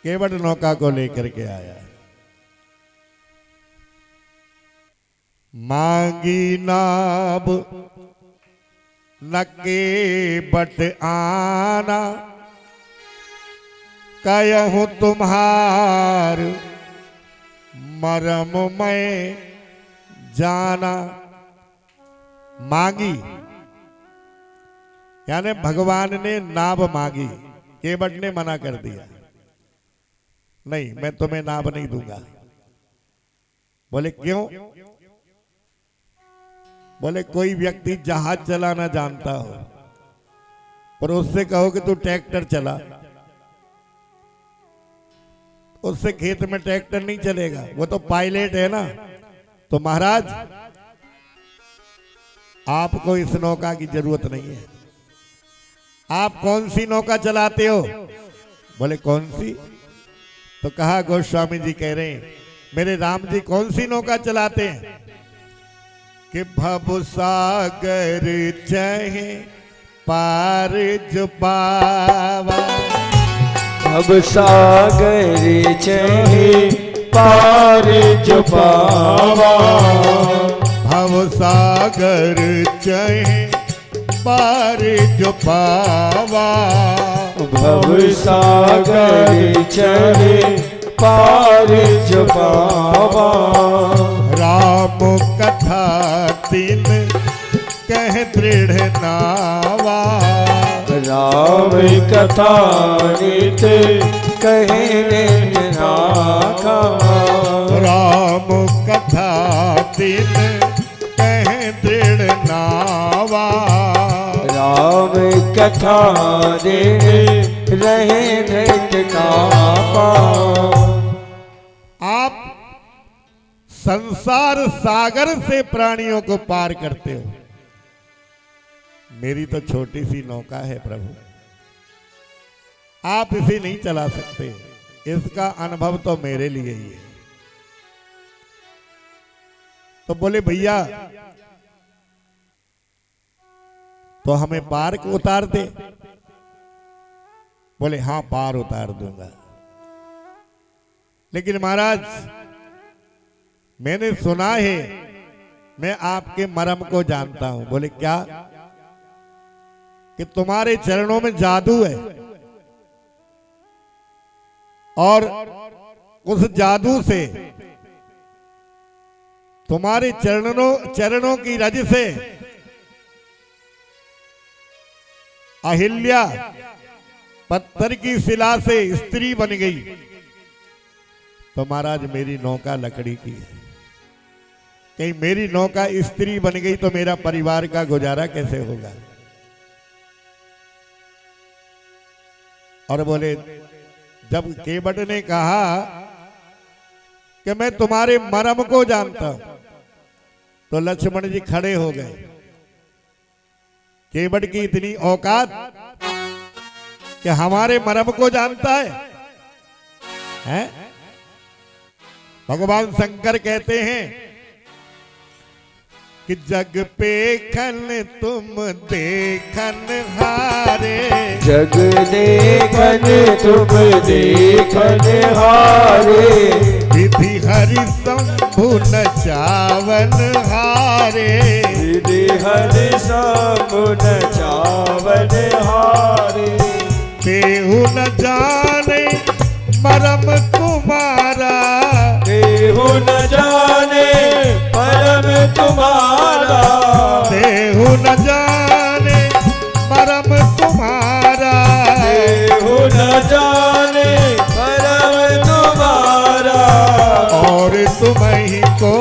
केवट नौका को लेकर के आया। मांगी नाब नके बट आना, कहूँ तुम्हार मरम में जाना। मांगी यानी भगवान ने नाभ मांगी, केवट ने मना कर दिया, नहीं मैं तुम्हें नाभ नहीं दूंगा। बोले क्यों? बोले कोई व्यक्ति जहाज चलाना जानता हो पर उससे कहो कि तू ट्रैक्टर चला, उससे खेत में ट्रैक्टर नहीं चलेगा, वो तो पायलट है ना। तो महाराज आपको इस नौका की जरूरत नहीं है। आप कौन सी नौका चलाते हो? बोले कौन सी? तो कहा गोस्वामी जी कह रहे हैं मेरे राम जी कौन सी नौका चलाते हैं कि भव सागर चाहे पार जो पावा। भव सागर चाहे पार जो पावा। भव सागर चाहे पार जो पावा। भव सागर चाहे पार जो पावा। राम कथा तीन कह दृढ़ नावा। राम कथा नित कहने नाखा। राम कथा तीन कह दृढ़ नावा। राम कथा दिन रहे धृत कापा। आप संसार सागर से प्राणियों को पार करते हो, मेरी तो छोटी सी नौका है प्रभु, आप इसे नहीं चला सकते, इसका अनुभव तो मेरे लिए ही है। तो बोले भैया तो हमें पार को उतार दे। बोले हाँ पार उतार दूंगा, लेकिन महाराज मैंने सुना है मैं आपके मरम को जानता हूं। बोले क्या? कि तुम्हारे चरणों में जादू है और उस जादू से तुम्हारे चरणों की रज से अहिल्या पत्थर की शिला से स्त्री बन गई। तो महाराज मेरी नौका लकड़ी की है, कहीं मेरी नौका स्त्री बन गई तो मेरा परिवार का गुजारा कैसे होगा? और बोले जब केवट ने कहा कि मैं तुम्हारे मरम को जानता हूं तो लक्ष्मण जी खड़े हो गए। केवट की इतनी औकात कि हमारे मरम को जानता है? भगवान शंकर कहते हैं कि जग पे खन तुम देखन हारे। जग देखन तुम देखन हारे। विधि हरि शंभु नचावन हारे। विधि हरि शंभु नचावन हारे। केहू न जाने मरम तुम्हारा। केहू न जाने परम तुम्हारा। केहू न जाने मरम तुम्हारा। केहू न जाने परम तुम्हारा। और तुम्हीं को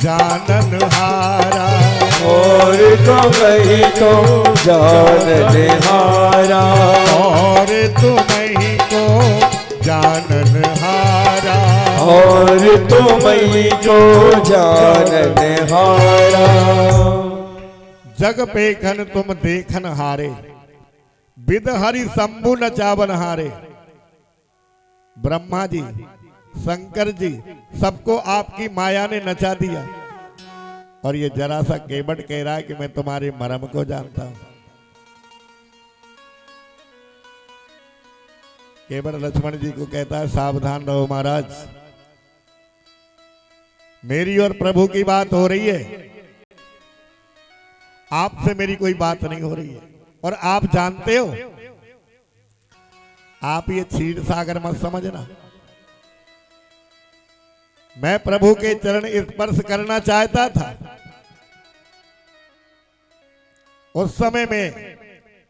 जानन हारा। और तुम्हीं को जानन हारा। और तुम्हीं को जानन हारा। और तुम्हीं को जानन हारा। जग पेखन तुम देखन हारे। विद हरि शंभु नचावन हारे। ब्रह्मा जी शंकर जी सबको आपकी माया ने नचा दिया और ये जरा सा केवट कह रहा है कि मैं तुम्हारे मरम को जानता हूं। केवल लक्ष्मण जी को कहता है सावधान रहो महाराज, मेरी और प्रभु की बात हो रही है, आपसे मेरी कोई बात नहीं हो रही है। और आप जानते हो, आप ये क्षीर सागर मत समझना। मैं प्रभु के चरण स्पर्श करना चाहता था। उस समय में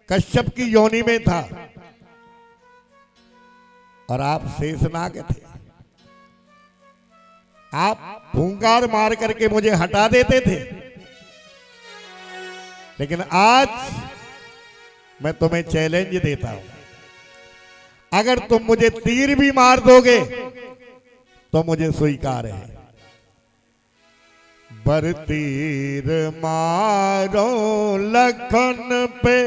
कश्यप की योनि में था और आप शेषनाग थे। आप फूंकार मार करके मुझे हटा देते थे, लेकिन आज मैं तुम्हें चैलेंज देता हूं, अगर तुम मुझे तीर भी मार दोगे तो मुझे स्वीकार है। बर तीर मारो लखन पे,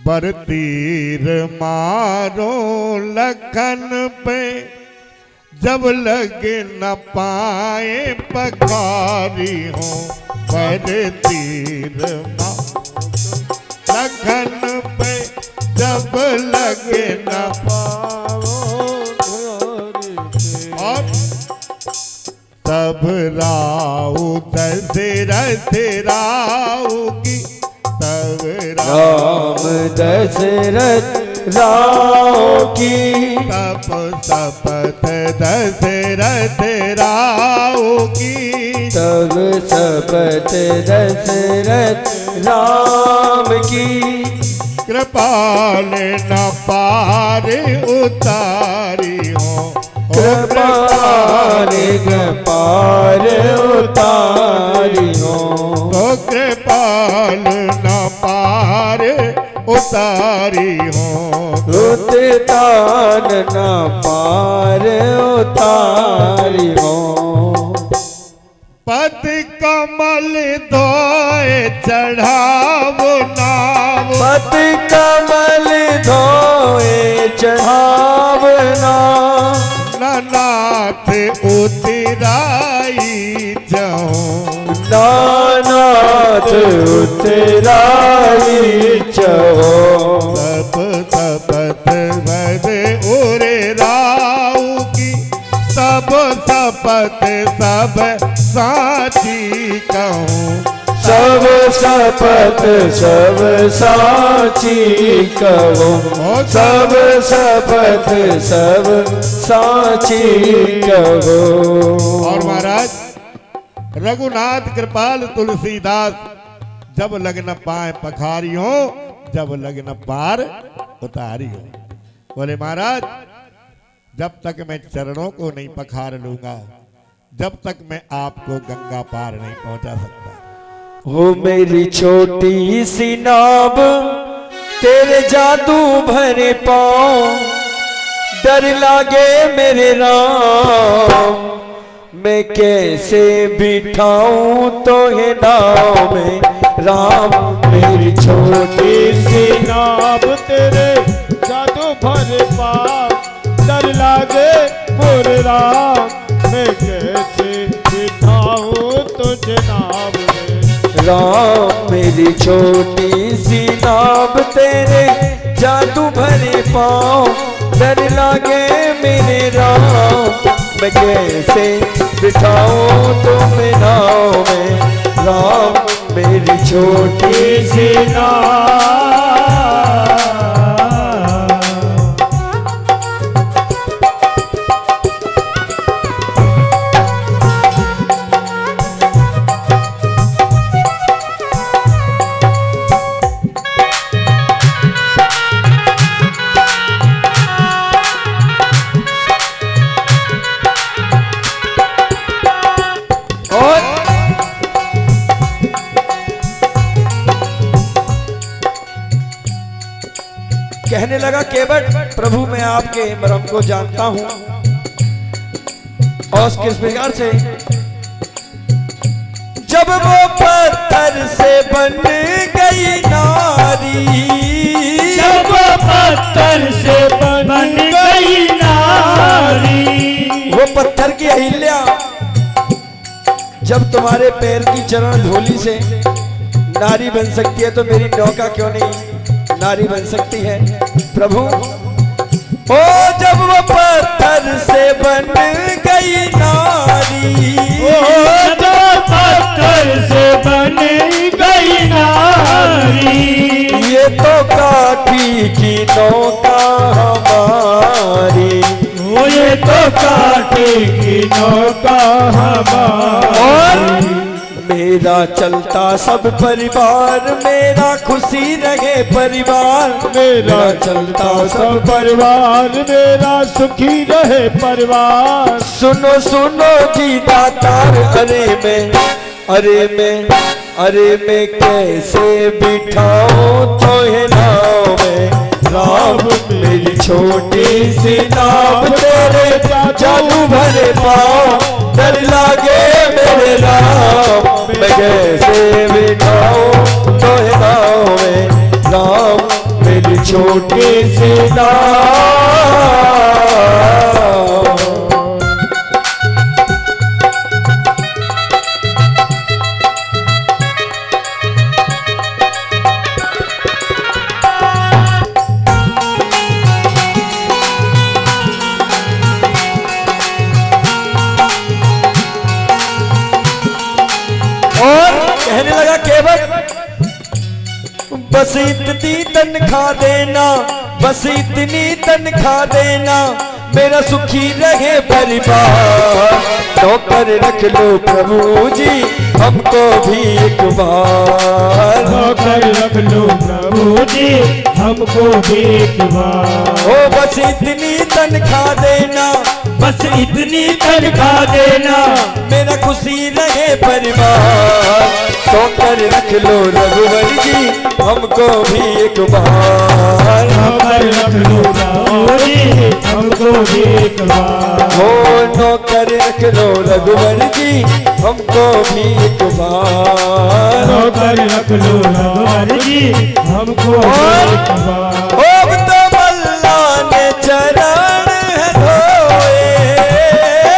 बर तीर मारो लखन पे, जब लग न पाए पखारी हो। बर तीर लखन पे, जब लग न पाओ, और तब राउ दशरथ राउ की, तब राम दशरथ राव की, तप शपथ दशरथ राउ की, तब शपथ दशरथ राम की। कृपाल न पार उतारी हो, कृपाल न पार उतारी हो, तो कृपाल न पार उतारी हो। रुतान न पार उतारी हो। पद कमल धोए चढ़ावो नाम, पद कमल धोए चढ़ावना, नाथ उतराई जाऊं, नाथ उतराई जाऊं। सब शपथ भर उरे राउ की, सब शपथ सब साची कहूं, सब शपथ सब साची कहूं, सब शपथ सब साची कहूं। और महाराज रघुनाथ कृपाल तुलसीदास, जब लगन पाए पखारियों, जब लगन पार उतारियों। बोले महाराज, जब तक मैं चरणों को नहीं पखार लूंगा, जब तक मैं आपको गंगा पार नहीं पहुंचा सकता। हो मेरी छोटी सी नाव, तेरे जादू भरे पाँव, डर लागे मेरे राम, मैं कैसे बिठाऊं तो है नाव में राम। मेरी छोटी सी नाव, तेरे जादू भरे पाँव, डर लागे मोरे राम, मैं कैसे बिठाऊं तुझे नाव में राम। मेरी छोटी सी नाव, तेरे जादू भरे पाँव, डर लागे मेरे राम, मैं कैसे बिठाऊं तुम्हें नाव में राम। मेरी छोटी सी नाव। कहने लगा केवट, प्रभु मैं आपके मरम को जानता हूं। और किस प्रकार से, जब वो पत्थर से बन गई नारी, जब पत्थर से बन गई नारी, वो पत्थर की अहिल्या जब तुम्हारे पैर की चरण धूलि से नारी बन सकती है, तो मेरी नौका क्यों नहीं नारी बन सकती है प्रभु। ओ जब वो पत्थर से बन गई नारी, जो पत्थर से बन गई नारी, ये तो काठी की नौका हमारी, ये तो काटे की नौका हमारी। मेरा चलता सब परिवार, मेरा खुशी रहे परिवार, मेरा चलता सब परिवार, मेरा सुखी रहे परिवार। सुनो सुनो जी दातार, अरे मैं कैसे बिठाऊं तो है नाव में राम, मेरी छोटी सी नाव तेरे जादू भरे पाँव, डर लागे मेरे राम, मैं कैसे बिठाऊं तो है नाव में राम, मेरी छोटी सी नाव। कहने लगा केवल बस इतनी तनख्वाह देना, बस इतनी तनख्वाह देना, मेरा सुखी रहे परिवार। नौकर रख लो प्रभु जी हमको भी एक बार, नौकर रख लो प्रभु जी हमको भी एक बार। ओ बस इतनी तनख्वाह देना, बस इतनी तनख्वाह देना, मेरा खुशी रहे परिवार। नौकर रख लो रघुवर जी हमको भी एक बार, नौकर रख लो प्रभु जी हमको भी एक बार। हो नौकर रख लो रघुवर जी हमको भी एक बार, नौकर रख लो रघुवर जी हमको भी एक बार। अब तो मल्ला ने चरण है धोए,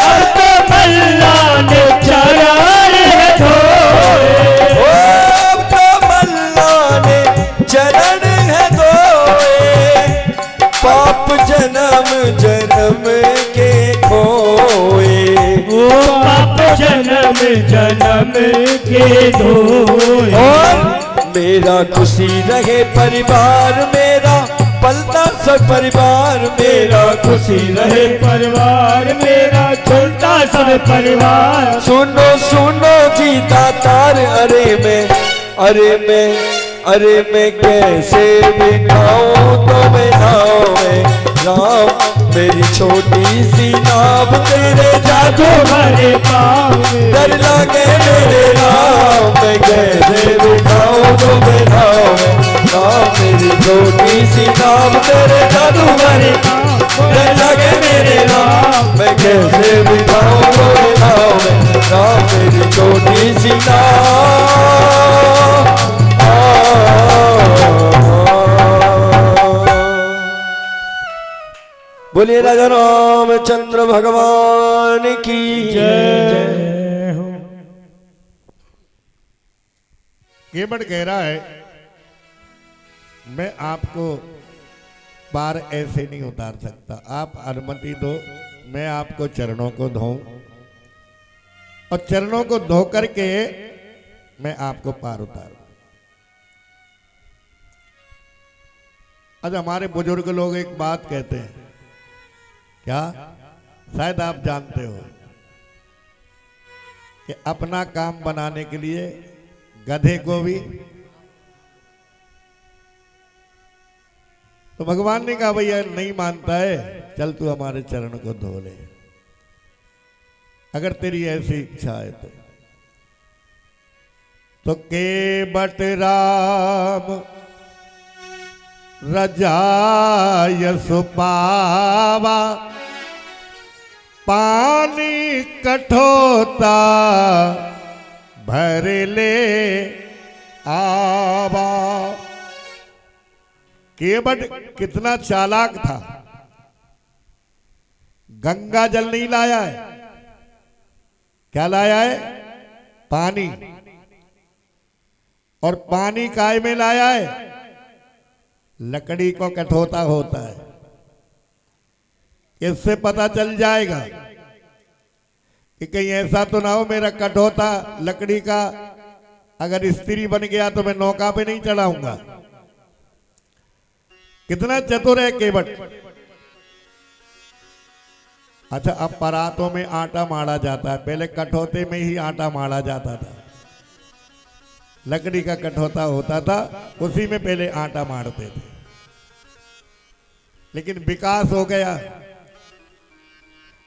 अब तो मल्ला ने चरण है धोए, अब तो मल्ला ने चरण है धोए, पाप जन्म जन्म के खोए, ओ पाप जन्म जन्म के धोए। और मेरा खुशी रहे परिवार, मेरा पलता सब परिवार, मेरा खुशी रहे परिवार, मेरा छोटा सब परिवार। सुनो सुनो जी दातार, अरे मैं कैसे बिठाऊं तो मैं नाव में राम, मेरी छोटी सी नाव तेरे जादू भरे पाँव में, डर लगे मेरे राम, मैं कैसे बिठाऊं तो मैं नाव में राम, मेरी छोटी सी नाव तेरे जादू भरे डर लगे मेरे राम, मैं कैसे बिठाऊं तो मैं नाव में राम, मेरी छोटी सी नाव। बोलिए राजा रामचंद्र भगवान की जय हो। केवट कह रहा है मैं आपको पार ऐसे नहीं उतार सकता, आप अनुमति दो मैं आपको चरणों को धोऊं और चरणों को धो करके मैं आपको पार उतारूं। आज हमारे बुजुर्ग लोग एक बात कहते हैं, क्या शायद आप जानते हो कि अपना काम बनाने के लिए गधे को भी, तो भगवान ने कहा भैया नहीं मानता है, चल तू हमारे चरण को धो ले, अगर तेरी ऐसी इच्छा है तो केवट राम रजाय सुपावा, पानी कठोता भर ले आवा। केवट कितना चालाक था, गंगा जल नहीं लाया है, क्या लाया है? पानी। और पानी काय में लाया है? लकड़ी को कठोता होता है। इससे पता चल जाएगा कि कहीं ऐसा तो ना हो मेरा कठोता लकड़ी का अगर स्त्री बन गया तो मैं नौका पे नहीं चढ़ाऊंगा। कितना चतुर है केवट। अच्छा, अब परातों में आटा माड़ा जाता है, पहले कठौते में ही आटा माड़ा जाता था। लकड़ी का कठौता होता था, उसी में पहले आटा मारते थे। लेकिन विकास हो गया,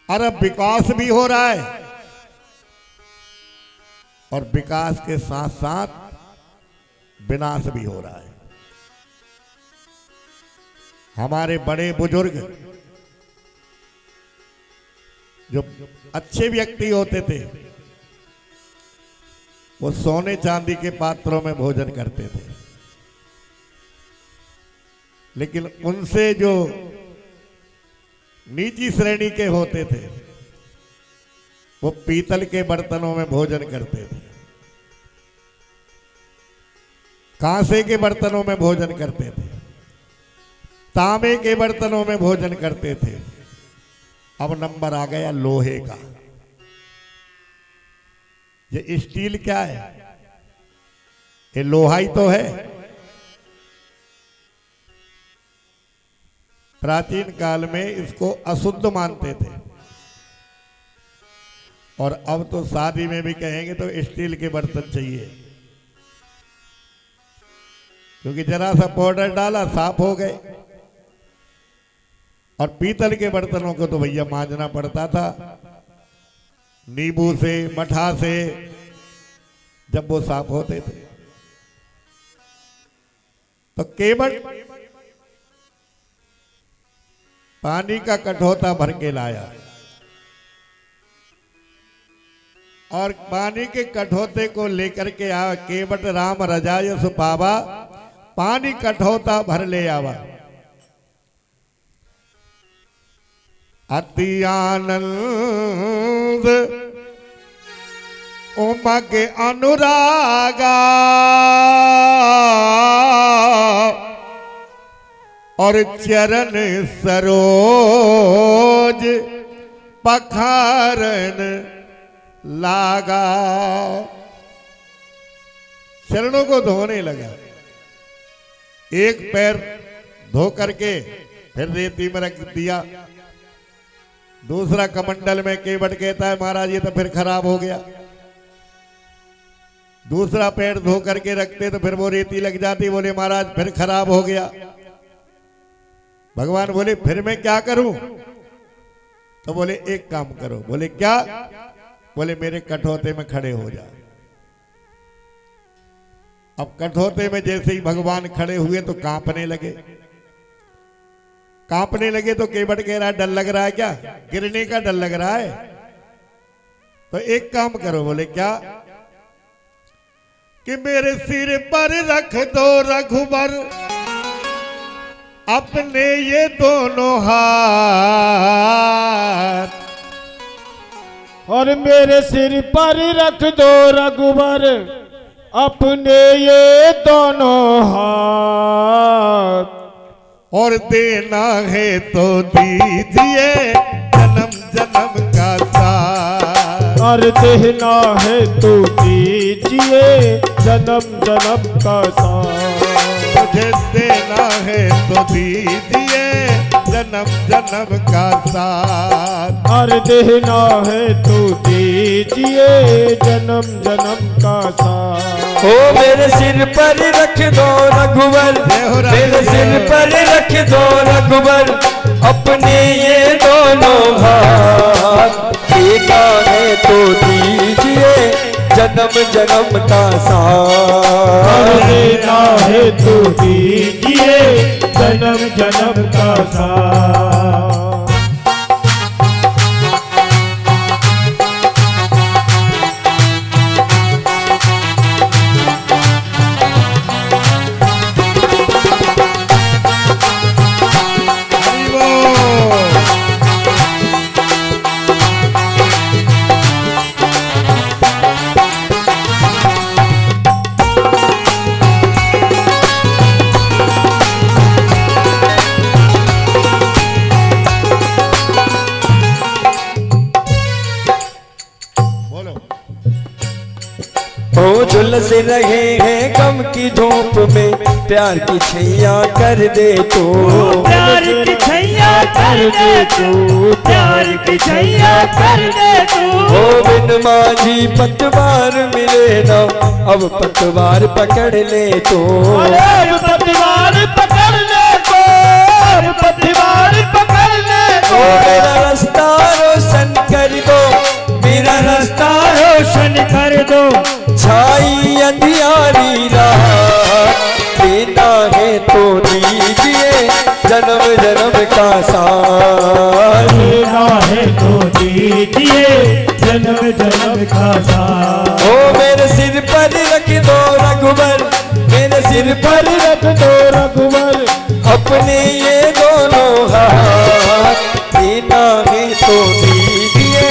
और अब विकास भी हो रहा है, और विकास के साथ साथ विनाश भी हो रहा है। हमारे बड़े बुजुर्ग जो अच्छे व्यक्ति होते थे वो सोने चांदी के पात्रों में भोजन करते थे, लेकिन उनसे जो नीची श्रेणी के होते थे वो पीतल के बर्तनों में भोजन करते थे, कांसे के बर्तनों में भोजन करते थे, तांबे के बर्तनों में भोजन करते थे। अब नंबर आ गया लोहे का। ये स्टील क्या है? ये लोहा ही तो है। प्राचीन काल में इसको अशुद्ध मानते थे, और अब तो शादी में भी कहेंगे तो स्टील के बर्तन चाहिए, क्योंकि जरा सा पाउडर डाला साफ हो गए। और पीतल के बर्तनों को तो भैया मांजना पड़ता था नींबू से, मठा से, जब वो साफ होते थे। तो केवट पानी का कठौता भर के लाया, और पानी के कठौते को लेकर के आया। केवट राम रजाय सुपावा, पानी कठौता भर ले आवा। अति आनंद उमग अनुरागा, और चरण सरोज पखारन लागा। चरणों को धोने लगा, एक पैर धो करके फिर रेती में रख दिया, दूसरा कमंडल में। केवट कहता है महाराज ये तो फिर खराब हो गया। दूसरा पैर धो करके रखते तो फिर वो रेती लग जाती, बोले महाराज फिर खराब हो गया। भगवान बोले फिर मैं क्या करूं? तो बोले एक काम करो। बोले क्या? बोले मेरे कठौते में खड़े हो जा। अब कठौते में जैसे ही भगवान खड़े हुए तो कांपने लगे। कांपने लगे तो केवट कह रहा है डर लग रहा है क्या? गिरने का डर लग रहा है? तो एक काम करो। बोले क्या? कि मेरे सिर पर रख दो रघुबर अपने ये दोनों हाथ, और मेरे सिर पर रख दो रघुबर अपने ये दोनों हाथ, और देना है तो दीजिए जन्म जन्म का साथ, और देना है तो दीजिए जन्म जन्म का साथ, मुझे देना है तो दीजिए जन्म जन्म का साथ, और देना है तो दीजिए जन्म जन्म का साथ। ओ मेरे सिर पर रख दो रघुवर, मेरे सिर पर रख दो रघुवर अपने ये दोनों हाथ, देना है तो दीजिए जन्म जन्म का साथ, और देना है तो दीजिए जन्म जन्म का साथ। झुलस रहे हैं गम की धूप में, प्यार की छैया कर दे तो, प्यार की छैया कर दे तू, प्यार की छैया कर दे तू। ओ बिन माझी पतवार मिले ना, अब पतवार पकड़ ले तो, अरे पतवार पकड़ ले तो, पतवार पकड़ ले तो। ओ मेरा रास्ता रोशन कर दो, मेरा रास्ता रोशन कर दो। छाई अंधियारी रात, देना है तो दीजिए जन्म जन्म का साथ, देना है तो दीजिए जन्म जन्म का साथ। ओ मेरे सिर पर रख दो रघुवर, मेरे सिर पर रख दो रघुवर, अपने ये दोनों हाथ, देना है तो दीजिए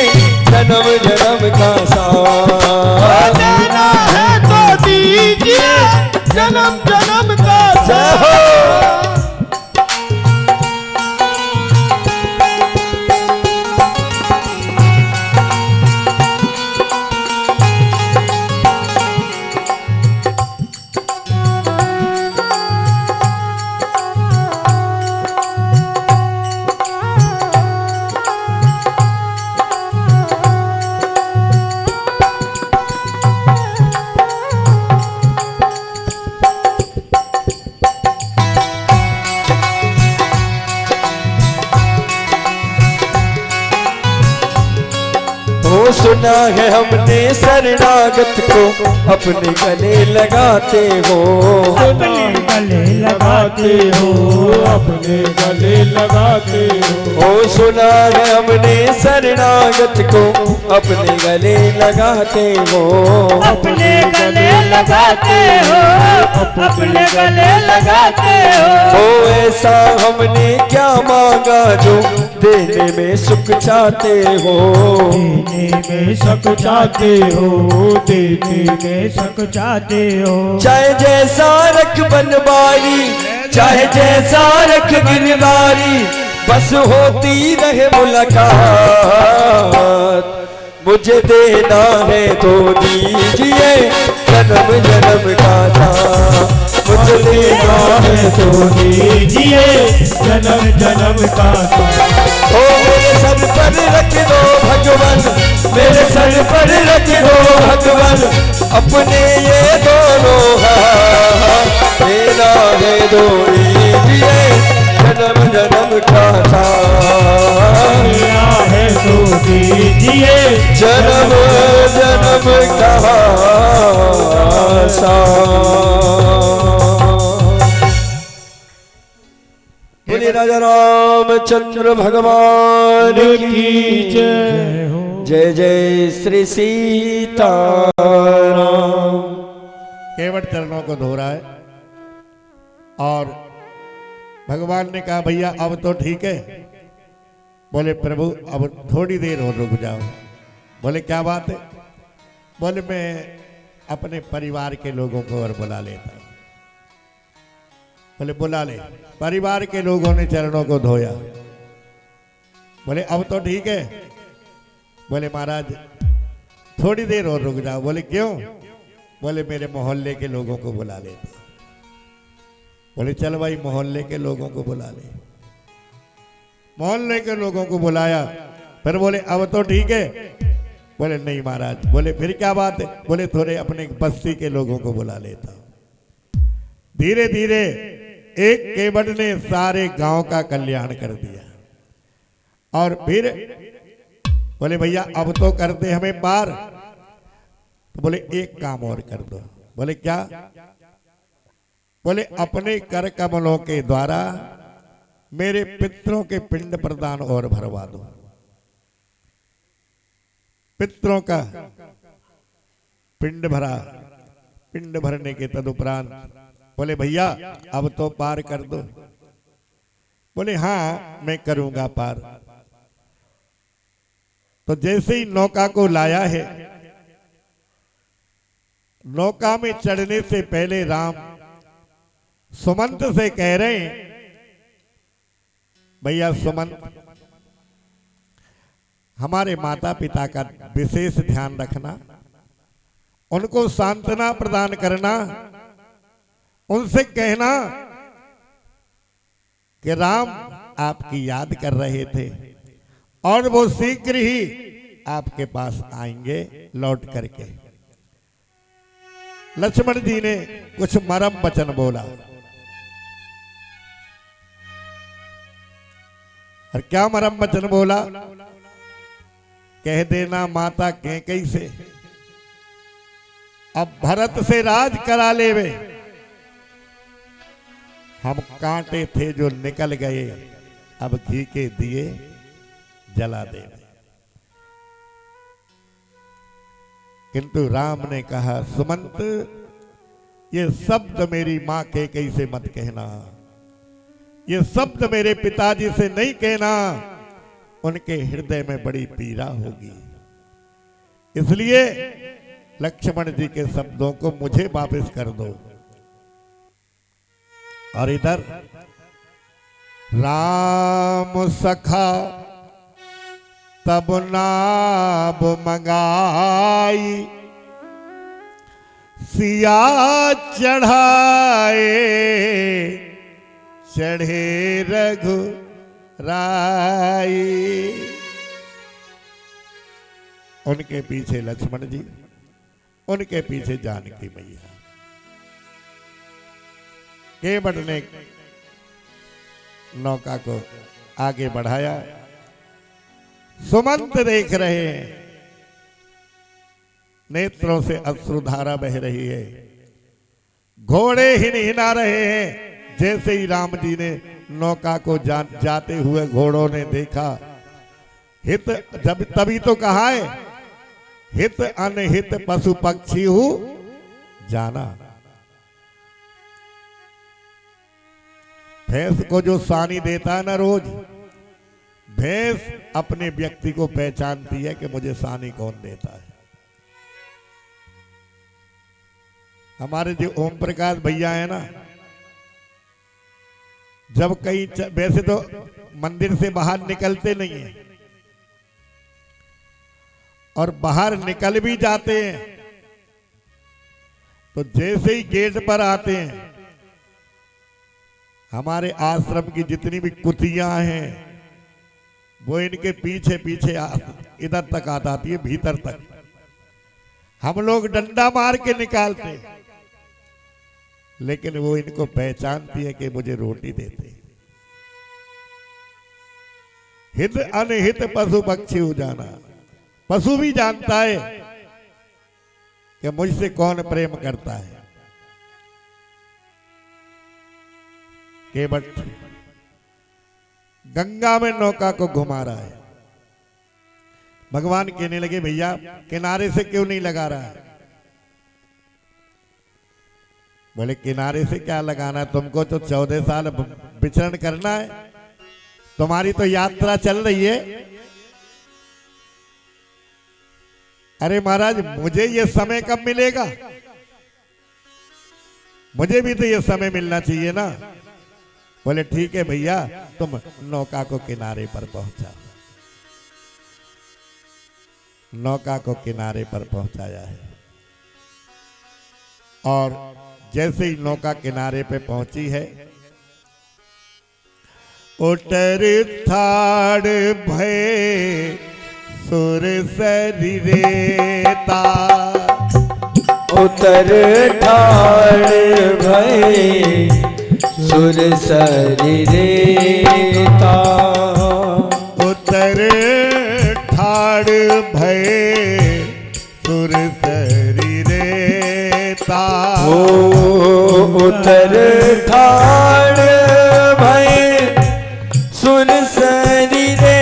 जन्म जन्म का साथ, देना है तो दीजिए जन्म जन्म का साथ। सुना है हमने शरणागत को अपने गले लगाते हो, अपने गले लगाते हो, अपने गले लगाते हो। ओ सुना है हमने शरणागत को अपने गले लगाते हो, अपने गले लगाते हो, अपने गले लगाते हो। ओ ऐसा हमने क्या मांगा जो देने में सुख चाहते हो, देने में सुख चाहते हो, देने में सुख चाहते हो। चाहे जैसा रख बनवारी, चाहे जैसा रख गिरवारी, बस होती रहे मुलाकात, मुझे देना है तो दीजिए जन्म जन्म का साथ, मुझे देना है तो दीजिए जन्म जन्म का साथ। ओ मेरे सर पर रख दो भगवान, मेरे सर पर रख दो भगवान, अपने ये दोनों हाथ, देना है दो दीजिए जन्म जन्म का साथ, देना है तो दीजिए जन्म जन्म का साथ। बोलिए राजा रामचंद्र भगवान की जय हो। जय जय श्री सीताराम। केवट चरणों को धो रहा है और भगवान ने कहा भैया अब तो ठीक है। बोले प्रभु अब थोड़ी देर और रुक जाओ। बोले क्या बात है? बोले मैं अपने परिवार के लोगों को और बुला लेता हूं। बोले बुला ले। परिवार के लोगों ने चरणों को धोया। बोले अब तो ठीक है। बोले महाराज थोड़ी देर और रुक जाओ। बोले क्यों? बोले मेरे मोहल्ले के लोगों को बुला लेता। बोले चल भाई मोहल्ले के लोगों को बुला ले। मोहल्ले के लोगों को बुलाया। फिर बोले अब तो ठीक है। बोले नहीं महाराज। बोले फिर क्या बात है? बोले थोड़े अपने बस्ती के लोगों को बुला लेता। धीरे धीरे एक केवट ने सारे गांव का कल्याण कर दिया। और फिर बोले भैया अब तो कर दे हमें पार। तो बोले एक काम और कर दो। बोले क्या? बोले अपने कर कमलों के द्वारा मेरे पितरों के पिंड प्रदान और भरवा दो। पितरों का पिंड भरा। पिंड भरने के तदुपरांत बोले भैया अब तो पार कर दो। बोले हाँ मैं करूंगा पार। तो जैसे ही नौका को लाया है, नौका में चढ़ने से पहले राम सुमंत से कह रहे हैं भैया सुमंत हमारे माता पिता का विशेष ध्यान रखना उनको सांत्वना प्रदान करना, उनसे कहना कि राम आपकी याद कर रहे थे और वो शीघ्र ही आपके पास आएंगे लौट करके। लक्ष्मण जी ने कुछ मरम वचन बोला, और क्या मरम वचन बोला? कह देना माता कैकेयी से अब भरत से राज करा लेवे। हम कांटे थे जो निकल गए, अब घी के दिए जला देवे। किंतु राम ने कहा, सुमंत ये शब्द मेरी मां कैकेयी से मत कहना, ये शब्द मेरे पिताजी से नहीं कहना, उनके हृदय में बड़ी पीड़ा होगी। इसलिए लक्ष्मण जी के शब्दों को मुझे वापस कर दो। और इधर राम सखा तब नाब मंगाई, सिया चढ़ाए चढ़े रघु राई। उनके पीछे लक्ष्मण जी, उनके पीछे जानकी मैया। केवट ने नौका को आगे बढ़ाया। सुमंत देख रहे हैं, नेत्रों से अश्रुधारा बह रही है, घोड़े हिनहिना रहे हैं। जैसे ही राम जी ने नौका को जाते हुए घोड़ों ने देखा, हित जब तभी तो कहा है, हित अनहित पशु पक्षी हूं जाना। भैंस को जो सानी देता है ना रोज, भैंस अपने व्यक्ति को पहचानती है कि मुझे सानी कौन देता है। हमारे जो ओम प्रकाश भैया है ना, जब कहीं वैसे तो मंदिर से बाहर निकलते नहीं है, और बाहर निकल भी जाते हैं तो जैसे ही गेट पर आते हैं, हमारे आश्रम की जितनी भी कुतियां हैं वो इनके पीछे पीछे इधर तक आ जाती है, भीतर तक। हम लोग डंडा मार के निकालते हैं, लेकिन वो इनको पहचानती है कि मुझे रोटी देते। हित अनहित पशु पक्षी हो जाना। पशु भी जानता है कि मुझसे कौन प्रेम करता है। केवट गंगा में नौका को घुमा रहा है। भगवान कहने लगे, भैया किनारे से क्यों नहीं लगा रहा है? बोले, किनारे से क्या लगाना है, तुमको तो 14 साल विचरण करना है, तुम्हारी तो यात्रा चल रही है। अरे महाराज, मुझे ये समय कब मिलेगा? मुझे भी तो ये समय मिलना चाहिए ना। बोले, ठीक है भैया, तुम नौका को किनारे पर पहुंचा। नौका को किनारे पर पहुंचाया है, और जैसे ही नौका किनारे पे पहुंची है, उतर थाड़ भय सुर शरीरेता। उतर ठाड़ भय सुर शरीरेता। उतर ठाड़ भय सुर शरीरेता। ओ उतर ठाड़ भय सुर शरीरेता।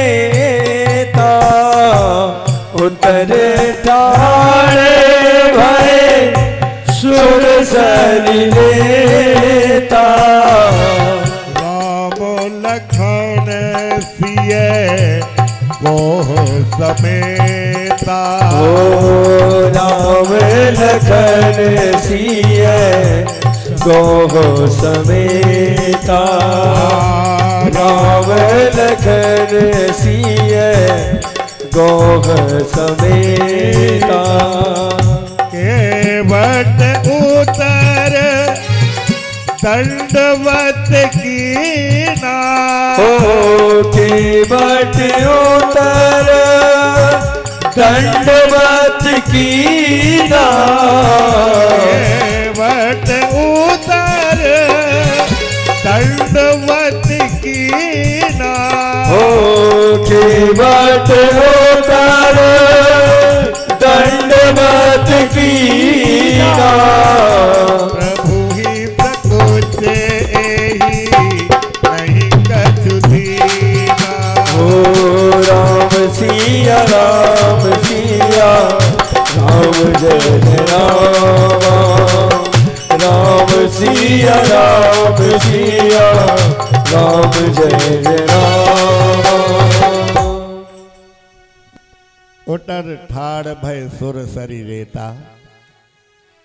उतर ठाड़ भय सुर शरीरेता। राम लखन सिए गोह समेता। ओ राम लखन सिए गोह समेता। राम लखन सिए गोह समेता। के दंडवत कीना के बट उतर दंडवत कीना वट उतर दंडवत कीना के बट उतर दंडवत कीना प्रभु ही प्रकोच एहि नहीं कछु दीना राम सिया राम सिया राम जय जय राम राम सिया राम सिया राम जय जय राम उटर ठाड़ भय सुर सरी रेता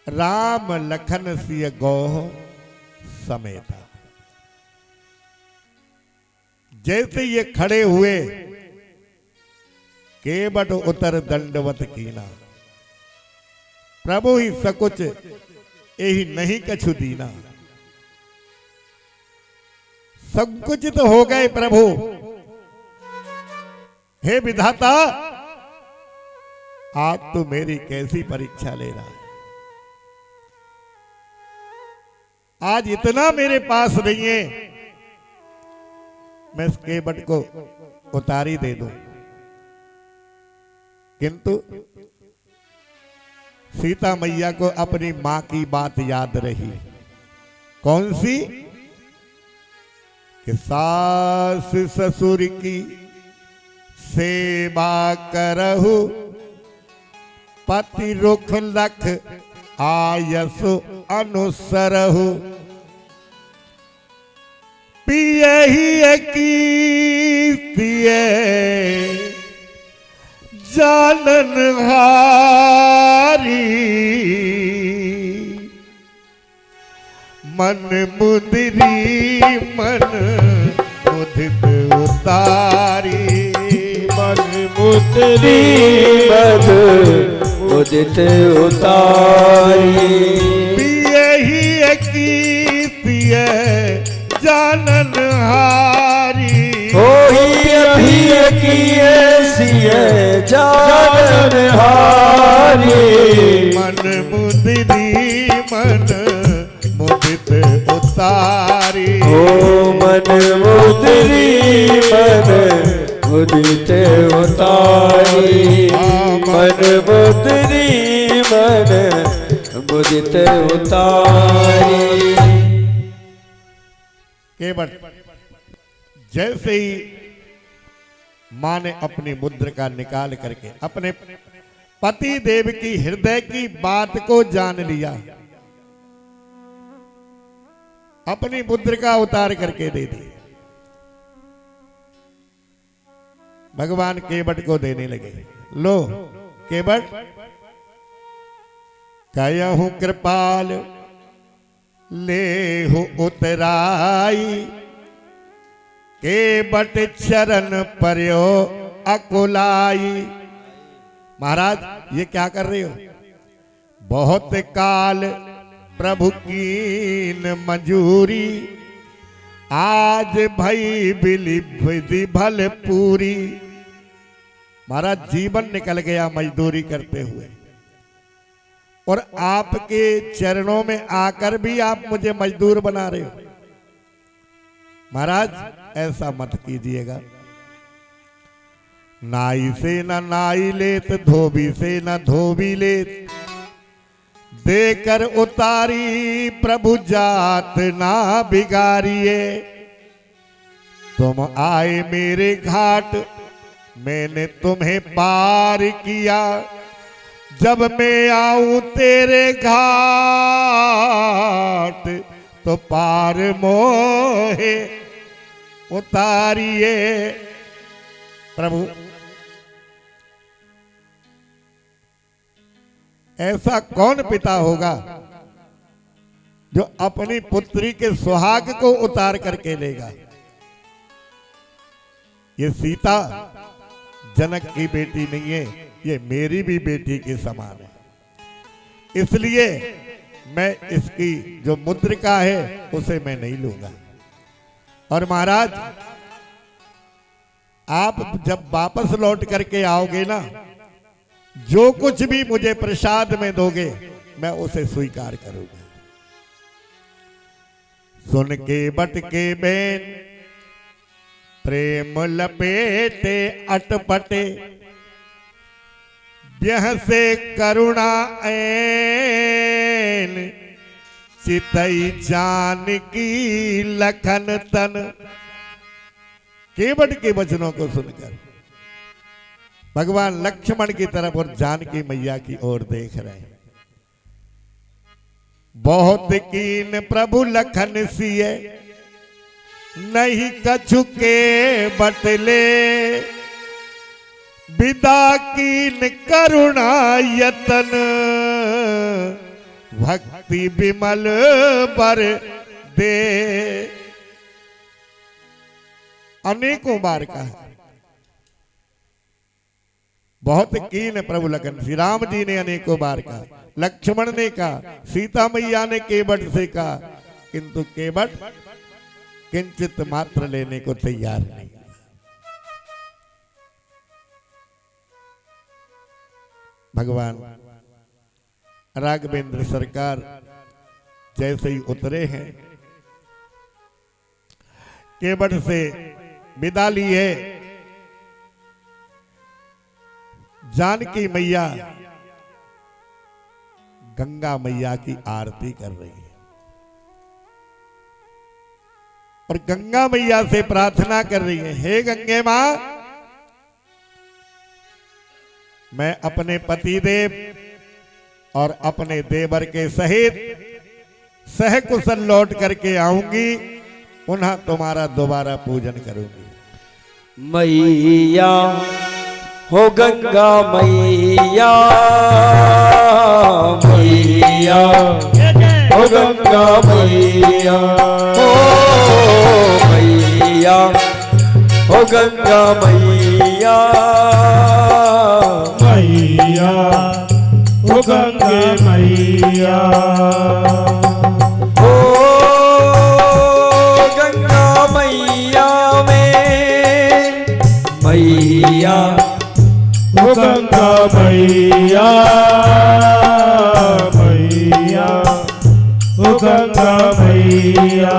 राम लखन सिय गोह समेता। जैसे ये खड़े हुए केवट उतर दंडवत कीना प्रभु ही सकुच यही नहीं कछु दीना। संकुचित हो गए प्रभु, हे विधाता आज तू मेरी कैसी परीक्षा ले रहा है। आज इतना मेरे पास नहीं है मैं इस केवट को उतारी दे दूं, किंतु सीता मैया को अपनी मां की बात याद रही। कौन सी? कि सास ससुर की सेवा करहु पति रुख लख आयसु अनुसरहु पियहि कीर्तिये जानन हारी मन मुदरी मन मुदित उतारी मन मुदरी मद उदित उतारी पियहि कीर्तिये जानन हारी होई अभी किए सिए जानन हारी मन मुदरी मन मुदित उतारी ओ मन मुदरी मन मुदित उतारी मन मुदरी मन मुदित उतारी। केवट जैसे ही मां ने अपनी मुद्रिका निकाल करके अपने पति देव की हृदय की बात को जान लिया, अपनी मुद्रिका उतार करके दे दी, भगवान केवट को देने लगे। लो केवट कहूं कृपाल ले हो उतराई केवट चरण पर्यो अकुलाई। महाराज ये क्या कर रहे हो? बहुत काल प्रभु कीन मंजूरी आज भई बिली विधि भल पूरी। महाराज जीवन निकल गया मजदूरी करते हुए और आपके चरणों में आकर भी आप मुझे मजदूर बना रहे हो। महाराज ऐसा मत कीजिएगा। नाई से न नाई लेत धोबी से न धोबी लेत देकर उतारी प्रभु जात ना बिगाड़िए। तुम आए मेरे घाट मैंने तुम्हें पार किया जब मैं आऊं तेरे घाट तो पार मोहे उतारिए। प्रभु ऐसा कौन पिता होगा जो अपनी पुत्री के सुहाग को उतार करके लेगा? ये सीता जनक की बेटी नहीं है, ये मेरी भी बेटी के समान है। इसलिए मैं इसकी जो मुद्रिका है उसे मैं नहीं लूंगा। और महाराज आप जब वापस लौट करके आओगे ना, जो कुछ भी मुझे प्रसाद में दोगे मैं उसे स्वीकार करूंगा। सुन के बट के बेन प्रेम लपेटे अटपटे, ब्यह से करुणा ऐन चितई जानकी लखन तन। केवट के वचनों को सुनकर भगवान लक्ष्मण की तरफ और जानकी मैया की ओर देख रहे हैं। बहुत कीन प्रभु लखन सिए, नहीं कछु के बटले, विदा कीन करुणा यतन, भक्ति विमल बर दे। अनेकों बार कहा, बहुत कीन प्रभु लखन। श्री राम जी ने अनेकों बार कहा, लक्ष्मण ने कहा, सीता मैया ने केवट से कहा, किंतु केवट किंचित मात्र लेने को तैयार नहीं। भगवान राघवेंद्र सरकार जैसे ही उतरे हैं, केवट से विदा ली है, जानकी मैया गंगा मैया की आरती कर रही है और गंगा मैया से प्रार्थना कर रही है, हे गंगे मां, मैं अपने पतिदेव और अपने देवर के सहित सहकुशल लौट करके आऊंगी, पुनः तुम्हारा दोबारा पूजन करूंगी। मैया हो गंगा मैया, मैया हो गंगा मैया, हो मैया हो गंगा मैया, मैया ओ गंगे मैया, हो गंगा मैया में मैया, ओ गंगा मैया, मैया ओ गंगा मैया।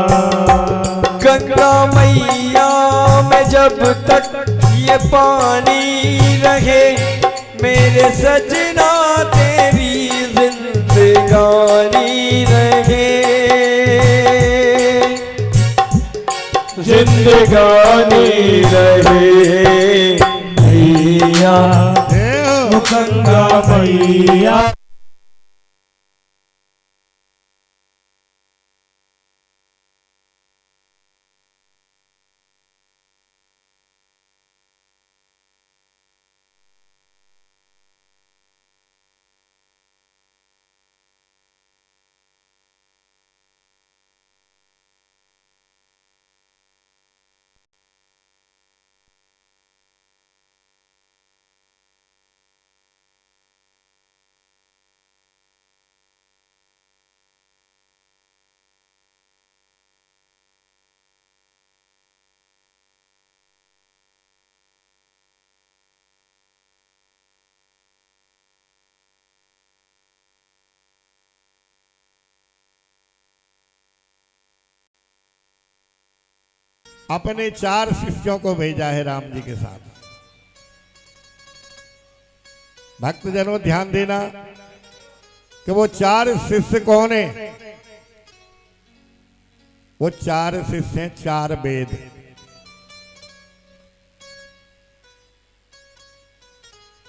गंगा मैया में जब तक ये पानी रहे, मेरे सजना तेरी जिंदगानी रहे, जिंदगानी रहे मैया ओ गंगा मैया। अपने 4 शिष्यों को भेजा है राम जी के साथ। भक्तजनों ध्यान देना कि वो 4 शिष्य कौन है। वो 4 शिष्य हैं 4 वेद।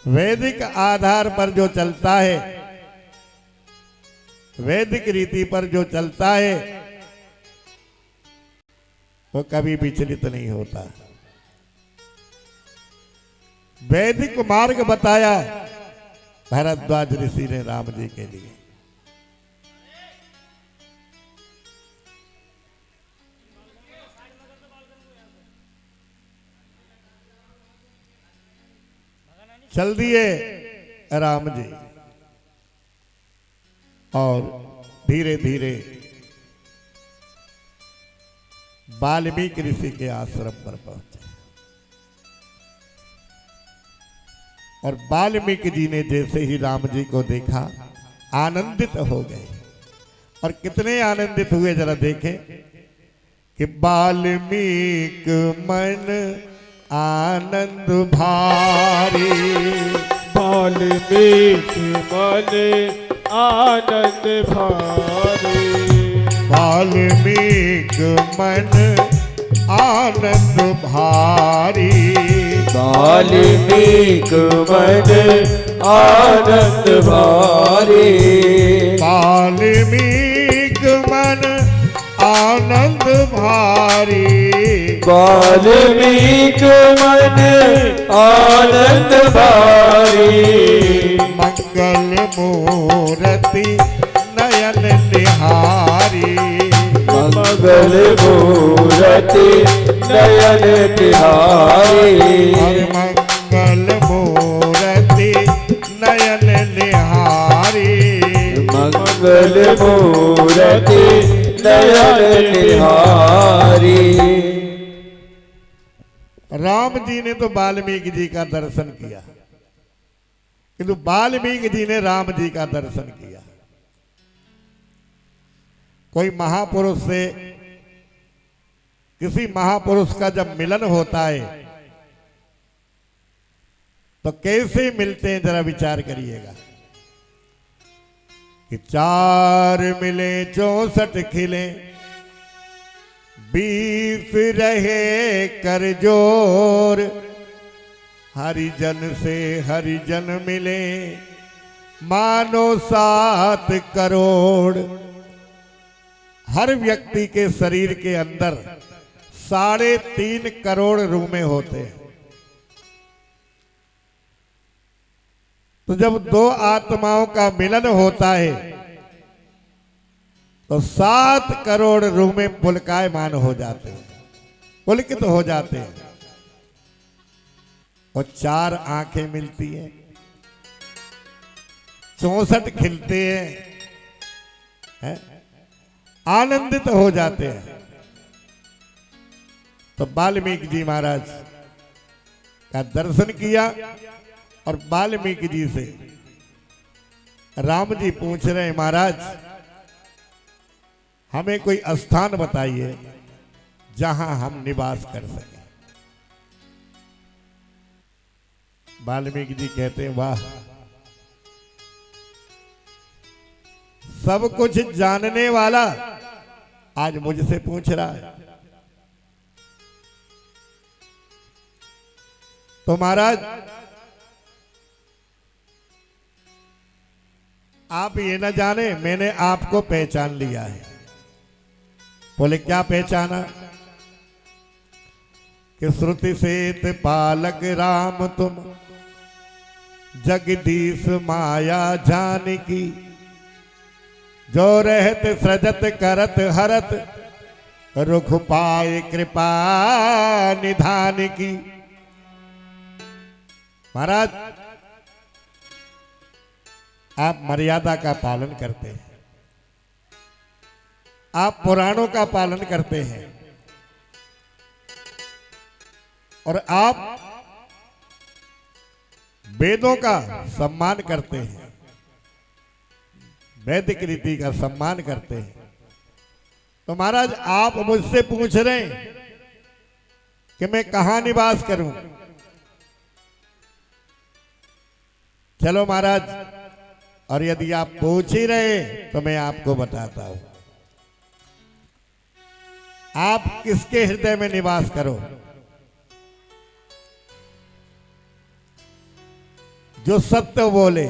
वैदिक आधार पर जो चलता है, वैदिक रीति पर जो चलता है, वो कभी विचलित नहीं होता। वैदिक मार्ग बताया भरद्वाज ऋषि ने राम जी के लिए। चल दिए राम जी और धीरे धीरे वाल्मीकि ऋषि के आश्रम पर पहुंचे और वाल्मीकि जी ने जैसे ही राम जी को देखा आनंदित हो गए। और कितने आनंदित हुए जरा देखें कि वाल्मीकि मन आनंद भारी, वाल्मीकि मन आनंद भारी, वाल्मीकि मन आनंद भारी, वाल्मीकि मन आनंद भारी, वाल्मीकि मन आनंद भारी, वाल्मीकि मन आनंद भारी, मंगल मूर्ति नयन निहारी, मंगल मूर्ति नयन निहारी, और मंगल मूर्ति नयन निहारी, मंगल मूर्ति नयन निहारी। राम जी ने तो वाल्मीकि जी का दर्शन किया, किंतु वाल्मीकि जी ने राम जी का दर्शन किया। कोई महापुरुष से किसी महापुरुष का जब मिलन होता है तो कैसे मिलते हैं, जरा विचार करिएगा कि 4 मिले 64 खिले, 20 रहे कर जोर, हरिजन से हरिजन मिले मानो 7 करोड़। हर व्यक्ति के शरीर के अंदर 3.5 करोड़ रूमें होते हैं। तो जब 2 आत्माओं का मिलन होता है तो 7 करोड़ रूमें पुलकायमान हो जाते हैं, पुलकित हो जाते हैं और 4 आंखें मिलती हैं, 64 खिलते हैं, आनंदित हो जाते हैं। तो वाल्मीकि जी महाराज का दर्शन किया और वाल्मीकि जी से राम जी पूछ रहे हैं, महाराज हमें कोई स्थान बताइए जहां हम निवास कर सकें। वाल्मीकि जी कहते हैं, वाह, सब कुछ जानने वाला आज मुझसे पूछ रहा है। तो महाराज आप ये न जाने मैंने आपको पहचान लिया है। बोले क्या पहचाना? कि श्रुति सेत पालक राम तुम, जगदीश माया जानकी, जो रहत सृजत करत हरत, रुख पाए कृपा निधान की। महाराज आप मर्यादा का पालन करते हैं, आप पुराणों का पालन करते हैं और आप वेदों का सम्मान करते हैं, वैदिक रीति का सम्मान करते हैं। तो महाराज आप मुझसे पूछ रहे हैं कि मैं कहां निवास करूं। चलो महाराज, और यदि आप पूछ ही रहे तो मैं आपको बताता हूं, आप किसके हृदय में निवास करो? जो सत्य बोले,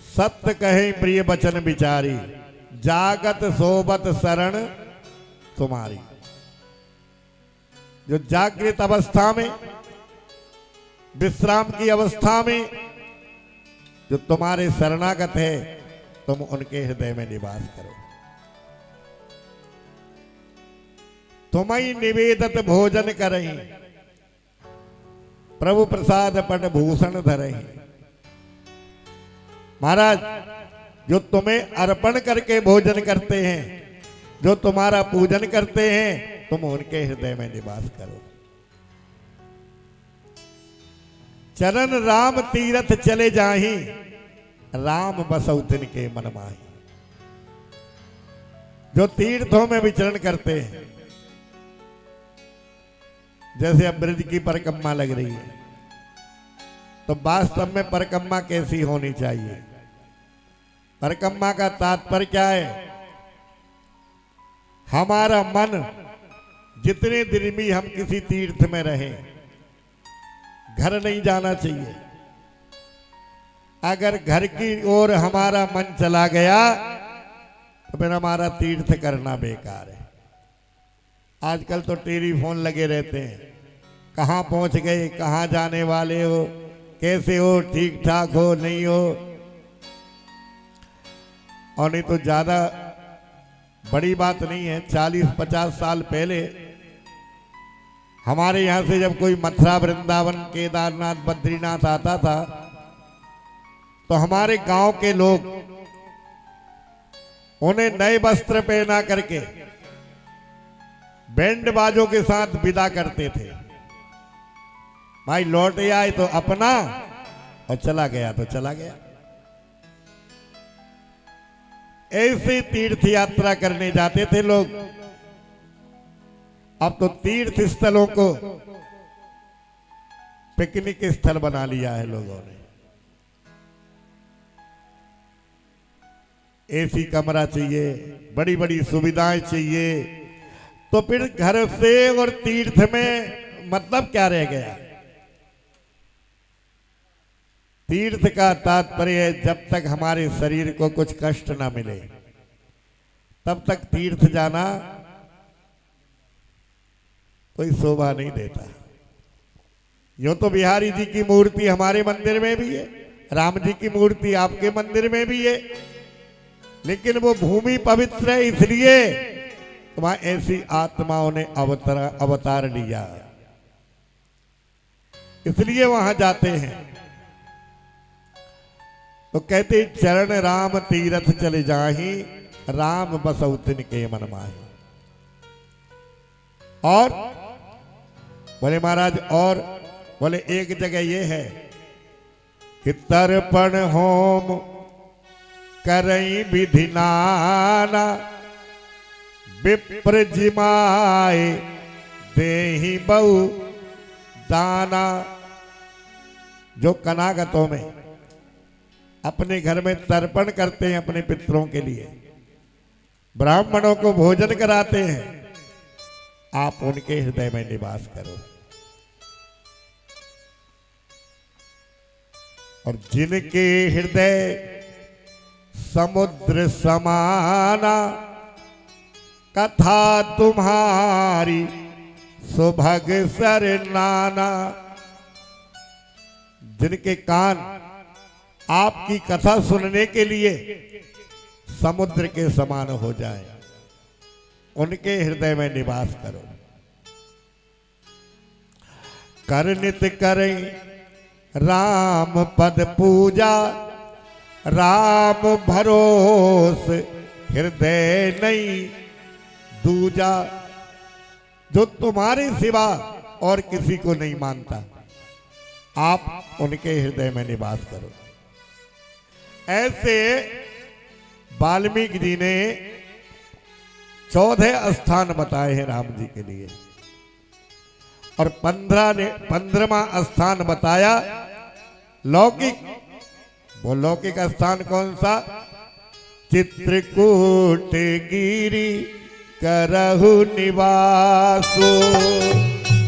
सत्य कहे प्रिय वचन विचारी, जागत सोबत शरण तुम्हारी। जो जागृत अवस्था में, विश्राम की अवस्था में जो तुम्हारे शरणागत है, तुम उनके हृदय में निवास करो। तुम्हें निवेदत भोजन करही, प्रभु प्रसाद पट भूषण धरही। महाराज जो तुम्हें अर्पण करके भोजन करते हैं, जो तुम्हारा पूजन करते हैं, तुम उनके हृदय में निवास करो। चरण राम तीरथ चले जाही, राम बसौ तिनके मन माही। जो तीर्थों में विचरण करते हैं, जैसे अब ब्रज की परिक्रमा लग रही है, तो वास्तव में परिक्रमा कैसी होनी चाहिए? परिक्रमा का तात्पर्य क्या है? हमारा मन जितने दिन भी हम किसी तीर्थ में रहें, घर नहीं जाना चाहिए। अगर घर की ओर हमारा मन चला गया तो फिर हमारा तीर्थ करना बेकार है। आजकल तो टेलीफोन लगे रहते हैं, कहाँ पहुंच गए, कहाँ जाने वाले हो, कैसे हो, ठीक ठाक हो, नहीं हो। और नहीं तो ज्यादा बड़ी बात नहीं है, 40-50 साल पहले हमारे यहां से जब कोई मथुरा, वृंदावन, केदारनाथ, बद्रीनाथ आता था, तो हमारे गांव के लोग उन्हें नए वस्त्र पहना करके बैंड बाजों के साथ विदा करते थे। भाई लौट आए तो अपना, और चला गया तो चला गया। ऐसे तीर्थ यात्रा करने जाते थे लोग। अब तो तीर्थ स्थलों को पिकनिक स्थल बना लिया है लोगों ने। एसी कमरा चाहिए, बड़ी बड़ी सुविधाएं चाहिए, तो फिर घर से और तीर्थ में मतलब क्या रह गया? तीर्थ का तात्पर्य है जब तक हमारे शरीर को कुछ कष्ट ना मिले तब तक तीर्थ जाना कोई शोभा नहीं देता। यूं तो बिहारी जी की मूर्ति हमारे मंदिर में भी है, राम जी की मूर्ति आपके मंदिर में भी है, लेकिन वो भूमि पवित्र है, इसलिए वहां ऐसी आत्माओं ने अवतार लिया, इसलिए वहां जाते हैं। तो कहते चरण राम तीरथ चले जाही, राम बसौ तिनके मन माही। और बोले महाराज, और बोले एक जगह ये है कि तर्पण होम करई विधि नाना, विप्र जिमाए देहि बहु दाना। जो कनागतों में अपने घर में तर्पण करते हैं अपने पितरों के लिए, ब्राह्मणों को भोजन कराते हैं, आप उनके हृदय में निवास करो। और जिनके हृदय समुद्र समाना, कथा तुम्हारी सुभग सर नाना। जिनके कान आपकी कथा सुनने के लिए समुद्र के समान हो जाए, उनके हृदय में निवास करो। कर नित करें राम पद पूजा, राम भरोस हृदय नहीं दूजा। जो तुम्हारे सिवा और किसी को नहीं मानता, आप उनके हृदय में निवास करो। ऐसे वाल्मीकि जी ने 14 स्थान बताए हैं राम जी के लिए, और 15वां स्थान बताया लौकिक। वो लौकिक स्थान कौन सा? चित्रकूट गिरी करहु निवासो,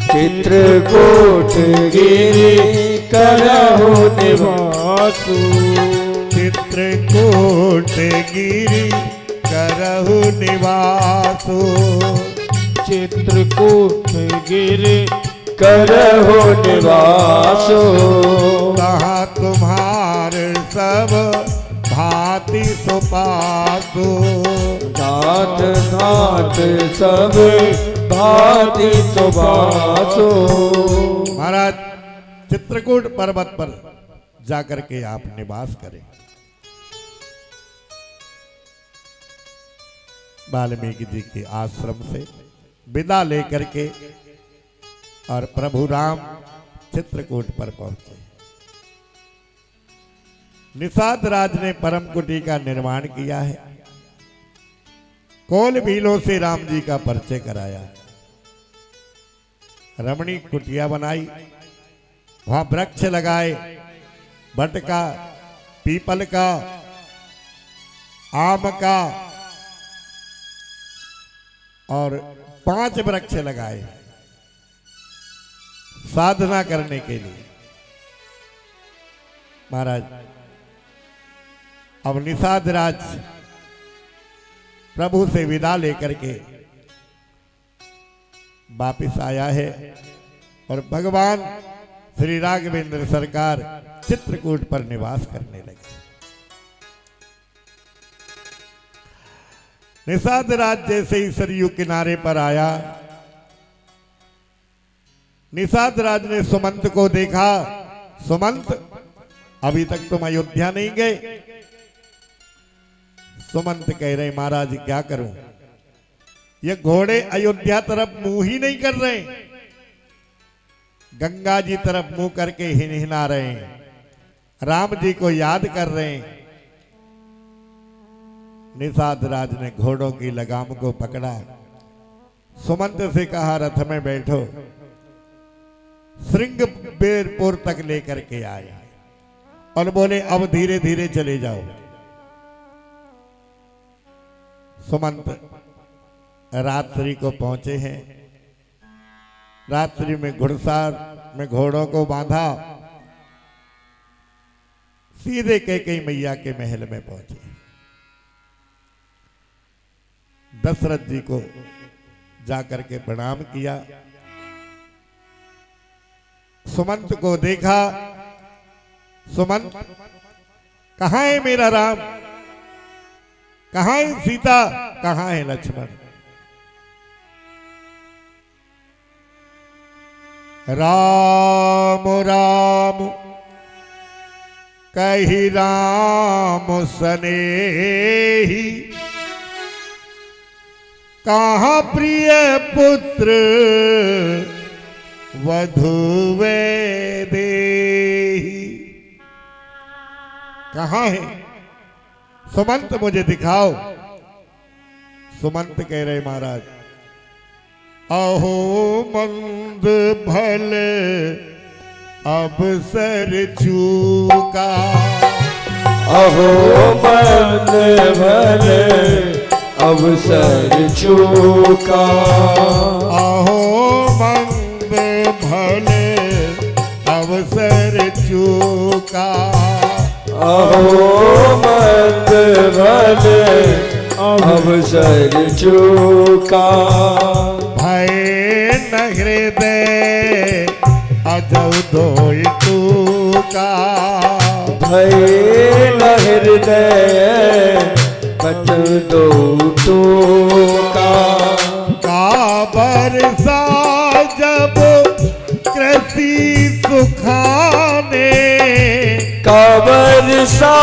चित्रकूट गिरि करहु निवासु, चित्रकूट गिरी करहु निवासो, चित्रकूट गिरि करहु निवासो। कहाँ तुम्हार सब भांति सुपासो, घात घात सब भांति सुबासो। महाराज चित्रकूट पर्वत पर जाकर के आप निवास करें। वाल्मीकि जी के आश्रम से विदा लेकर के और प्रभु राम चित्रकूट पर पहुंचे। निषाद राज ने परम कुटी का निर्माण किया है। कोल भीलों से राम जी का परिचय कराया। रमणीक कुटिया बनाई, वहां वृक्ष लगाए, बट का, पीपल का, आम का और 5 वृक्ष लगाए साधना करने के लिए। महाराज अब निषाद राज प्रभु से विदा लेकर के वापिस आया है और भगवान श्री राघवेंद्र सरकार चित्रकूट पर निवास करने लगे। निषाद राज जैसे ही सरयू किनारे पर आया, निषाद राज ने सुमंत को देखा। सुमंत, अभी तक तुम अयोध्या नहीं गए। सुमंत कह रहे महाराज क्या करूं, ये घोड़े अयोध्या तरफ मुंह ही नहीं कर रहे, गंगा जी तरफ मुंह करके हिनहिना रहे हैं, राम जी को याद कर रहे हैं। निषाद राज ने घोड़ों की लगाम को पकड़ा, सुमंत से कहा रथ में बैठो, श्रृंगबेरपुर तक लेकर के आए और बोले अब धीरे धीरे चले जाओ। सुमंत रात्रि को पहुंचे हैं। रात्रि में घुड़सवार में घोड़ों को बांधा, सीधे कैकेयी मैया के महल में पहुंचे। दशरथ जी को जाकर के प्रणाम किया। सुमंत को देखा। सुमंत, कहां है मेरा राम, कहां है सीता, कहां है लक्ष्मण? राम राम कही राम सनेही, कहाँ प्रिय पुत्र वधू देही। कहाँ है सुमंत, मुझे दिखाओ। सुमंत कह रहे महाराज, अहो मंद भल अवसर चूका, अहो मंद भल अवसर चूका, अहो मंद भल अवसर चूका, अहो मंद भल अवसर चूका, भय न हृदय अजौ दोई तूका, भय न हृदय पट दो तूका, का बरसा जब कृषि सुखाने, का बरसा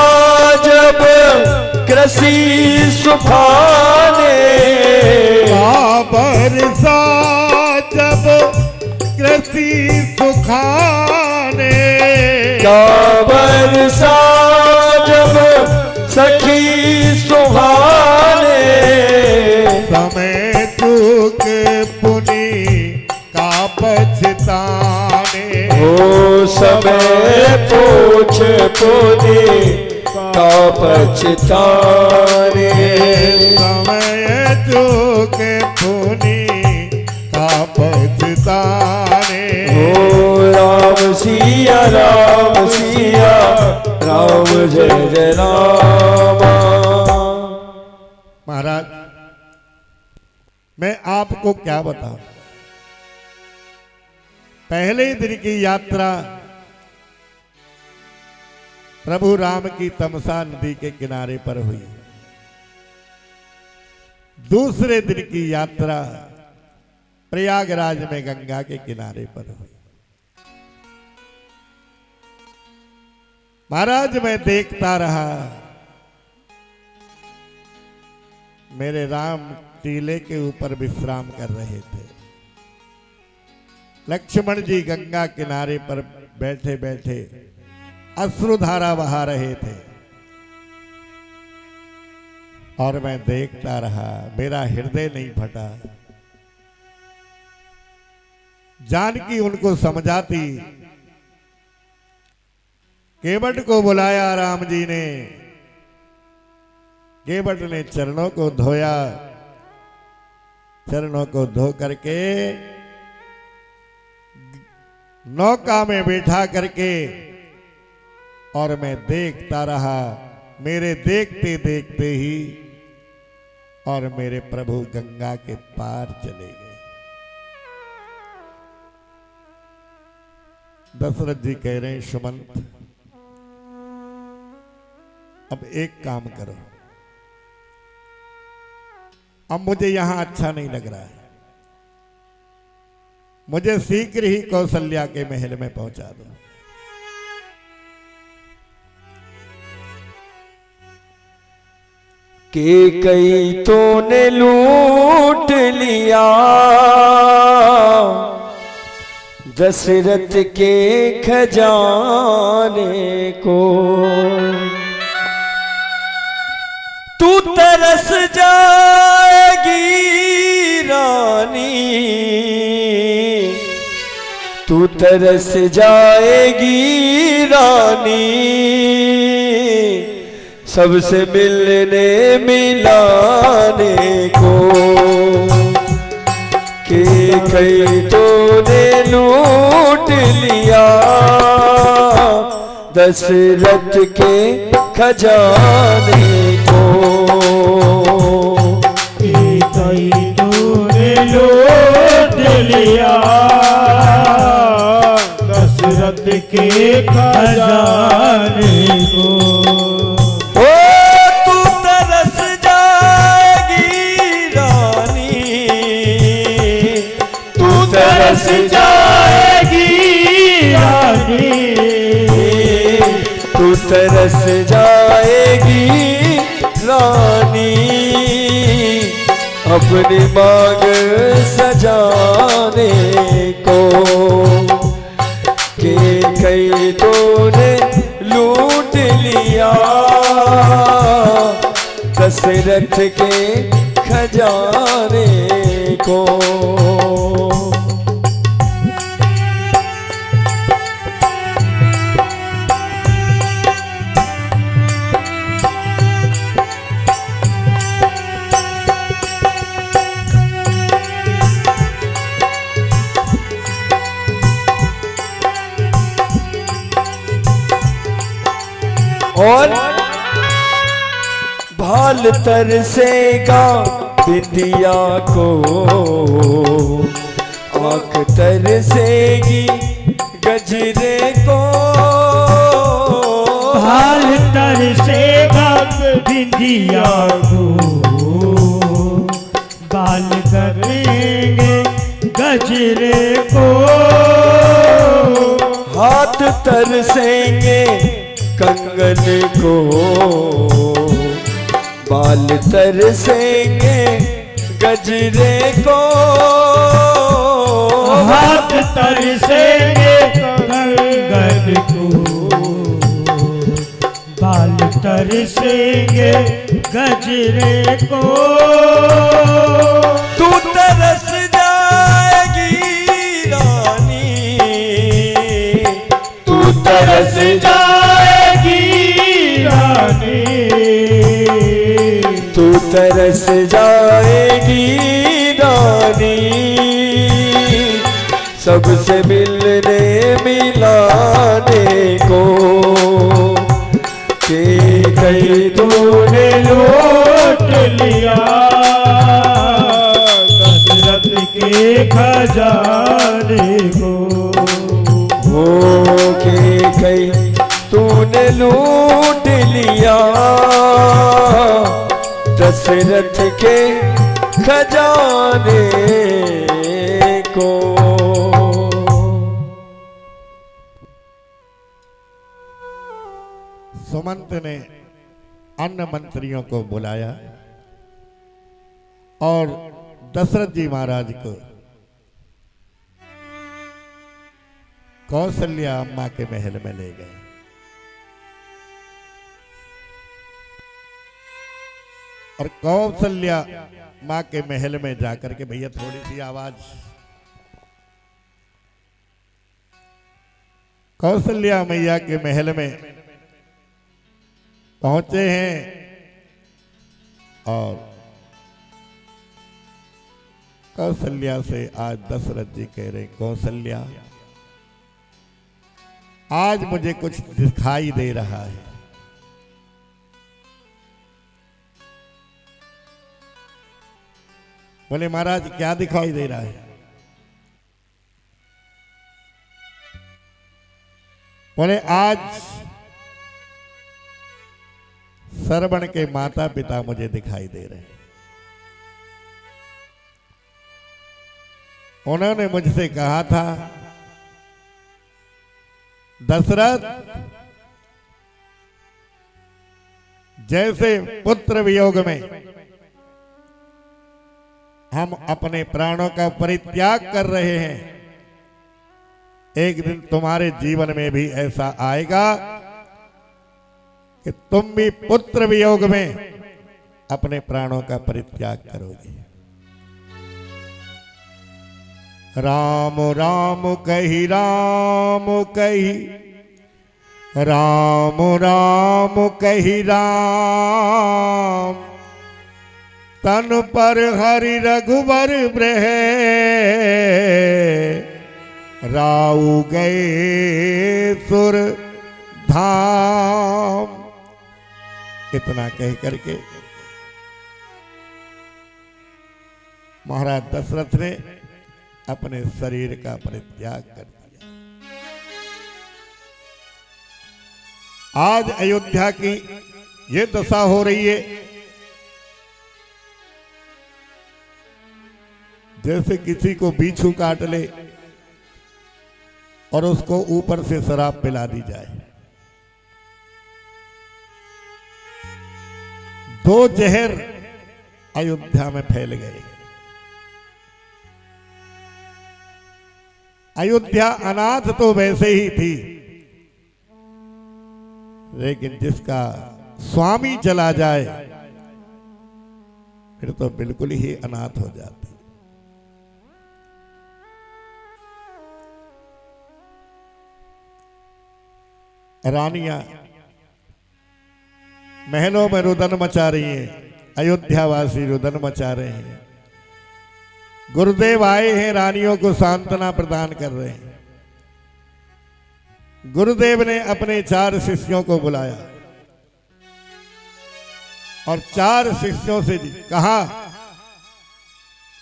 जब कृषि सुखाने, का बरसा जब कृषि सुखाने, का बरसा जब सखी सुहाने, समय चूक पुनि का पछताने, हो समय पूछ पुनि का पछताने, समय चूक पुनि का पछताने, हो राम सिया राम सिया राम जय जय राम। महाराज मैं आपको क्या बताऊं, पहले दिन की यात्रा प्रभु राम की तमसा नदी के किनारे पर हुई। दूसरे दिन की यात्रा प्रयागराज में गंगा के किनारे पर हुई। महाराज मैं देखता रहा, मेरे राम टीले के ऊपर विश्राम कर रहे थे। लक्ष्मण जी गंगा किनारे पर बैठे बैठे अश्रुधारा बहा रहे थे और मैं देखता रहा, मेरा हृदय नहीं फटा। जानकी उनको समझाती, केवट को बुलाया राम जी ने, केवट ने चरणों को धोया, चरणों को धो करके नौका में बैठा करके और मैं देखता रहा। मेरे देखते देखते ही और मेरे प्रभु गंगा के पार चले गए। दशरथ जी कह रहे हैं, सुमंत अब एक काम करो, अब मुझे यहां अच्छा नहीं लग रहा है, मुझे शीघ्र ही कौशल्या के महल में पहुंचा दो। के कई तूने लूट लिया दशरथ के खजाने को, तू तरस जाएगी रानी, तू तरस जाएगी रानी, सबसे मिलने मिलाने को। के कई तूने लूट लिया दशरथ के खजाने को, कई तूने लूट लिया दशरथ के खजाने को। ओ तू तरस जाएगी रानी, तू तरस जाएगी रानी, तू तरस जाएगी रानी, अपनी मांग सजाने को। के कई तूने लूट लिया दशरथ के खजाने को। और भाल तरसेगा बिंदिया को, आंख तरसेगी गजरे को, भाल तरसेगा बिंदिया को, बाल करेंगे गजरे को, हाथ तरसेंगे कंगन को, बाल तरसेंगे गजरे को, हाथ तरसेंगे कंगन को, बाल तरसेंगे गजरे को। तू तरस जाएगी रानी, तू तरस जाएगी रानी, तू तरस जाएगी रानी, सबसे मिलने मिलाने को। के कई तूने लूट लिया दशरथ के खजाने को। हो के कई तूने लूट लिया दशरथ के खजाने को। सुमंत ने अन्य मंत्रियों को बुलाया और दशरथ जी महाराज को कौशल्या अम्मा के महल में ले गए। और कौशल्या माँ के महल में जाकर के, भैया थोड़ी सी आवाज, कौशल्या मैया के महल में पहुंचे हैं और कौशल्या से आज दशरथ जी कह रहे, कौशल्या आज मुझे कुछ दिखाई दे रहा है। बोले महाराज क्या दिखाई दे रहा है? बोले आज श्रवण के माता पिता मुझे दिखाई दे रहे हैं। उन्होंने मुझसे कहा था, दशरथ जैसे पुत्र वियोग में हम अपने प्राणों का परित्याग कर रहे हैं, एक दिन तुम्हारे जीवन में भी ऐसा आएगा कि तुम भी पुत्र वियोग में अपने प्राणों का परित्याग करोगे। राम राम कही राम कही, राम राम कही राम, तन पर हरि रघुबर ब्रह, राउ गए सुर धाम। इतना कह करके महाराज दशरथ ने अपने शरीर का परित्याग कर दिया। आज अयोध्या की ये दशा हो रही है जैसे किसी को बिच्छू काट ले और उसको ऊपर से शराब पिला दी जाए। दो जहर अयोध्या में फैल गए। अयोध्या अनाथ तो वैसे ही थी, लेकिन जिसका स्वामी चला जाए फिर तो बिल्कुल ही अनाथ हो जाती। रानियां महलों में रुदन मचा रही हैं, अयोध्यावासी रुदन मचा रहे हैं। गुरुदेव आए हैं, रानियों को सांत्वना प्रदान कर रहे हैं। गुरुदेव ने अपने 4 शिष्यों को बुलाया और 4 शिष्यों से कहा,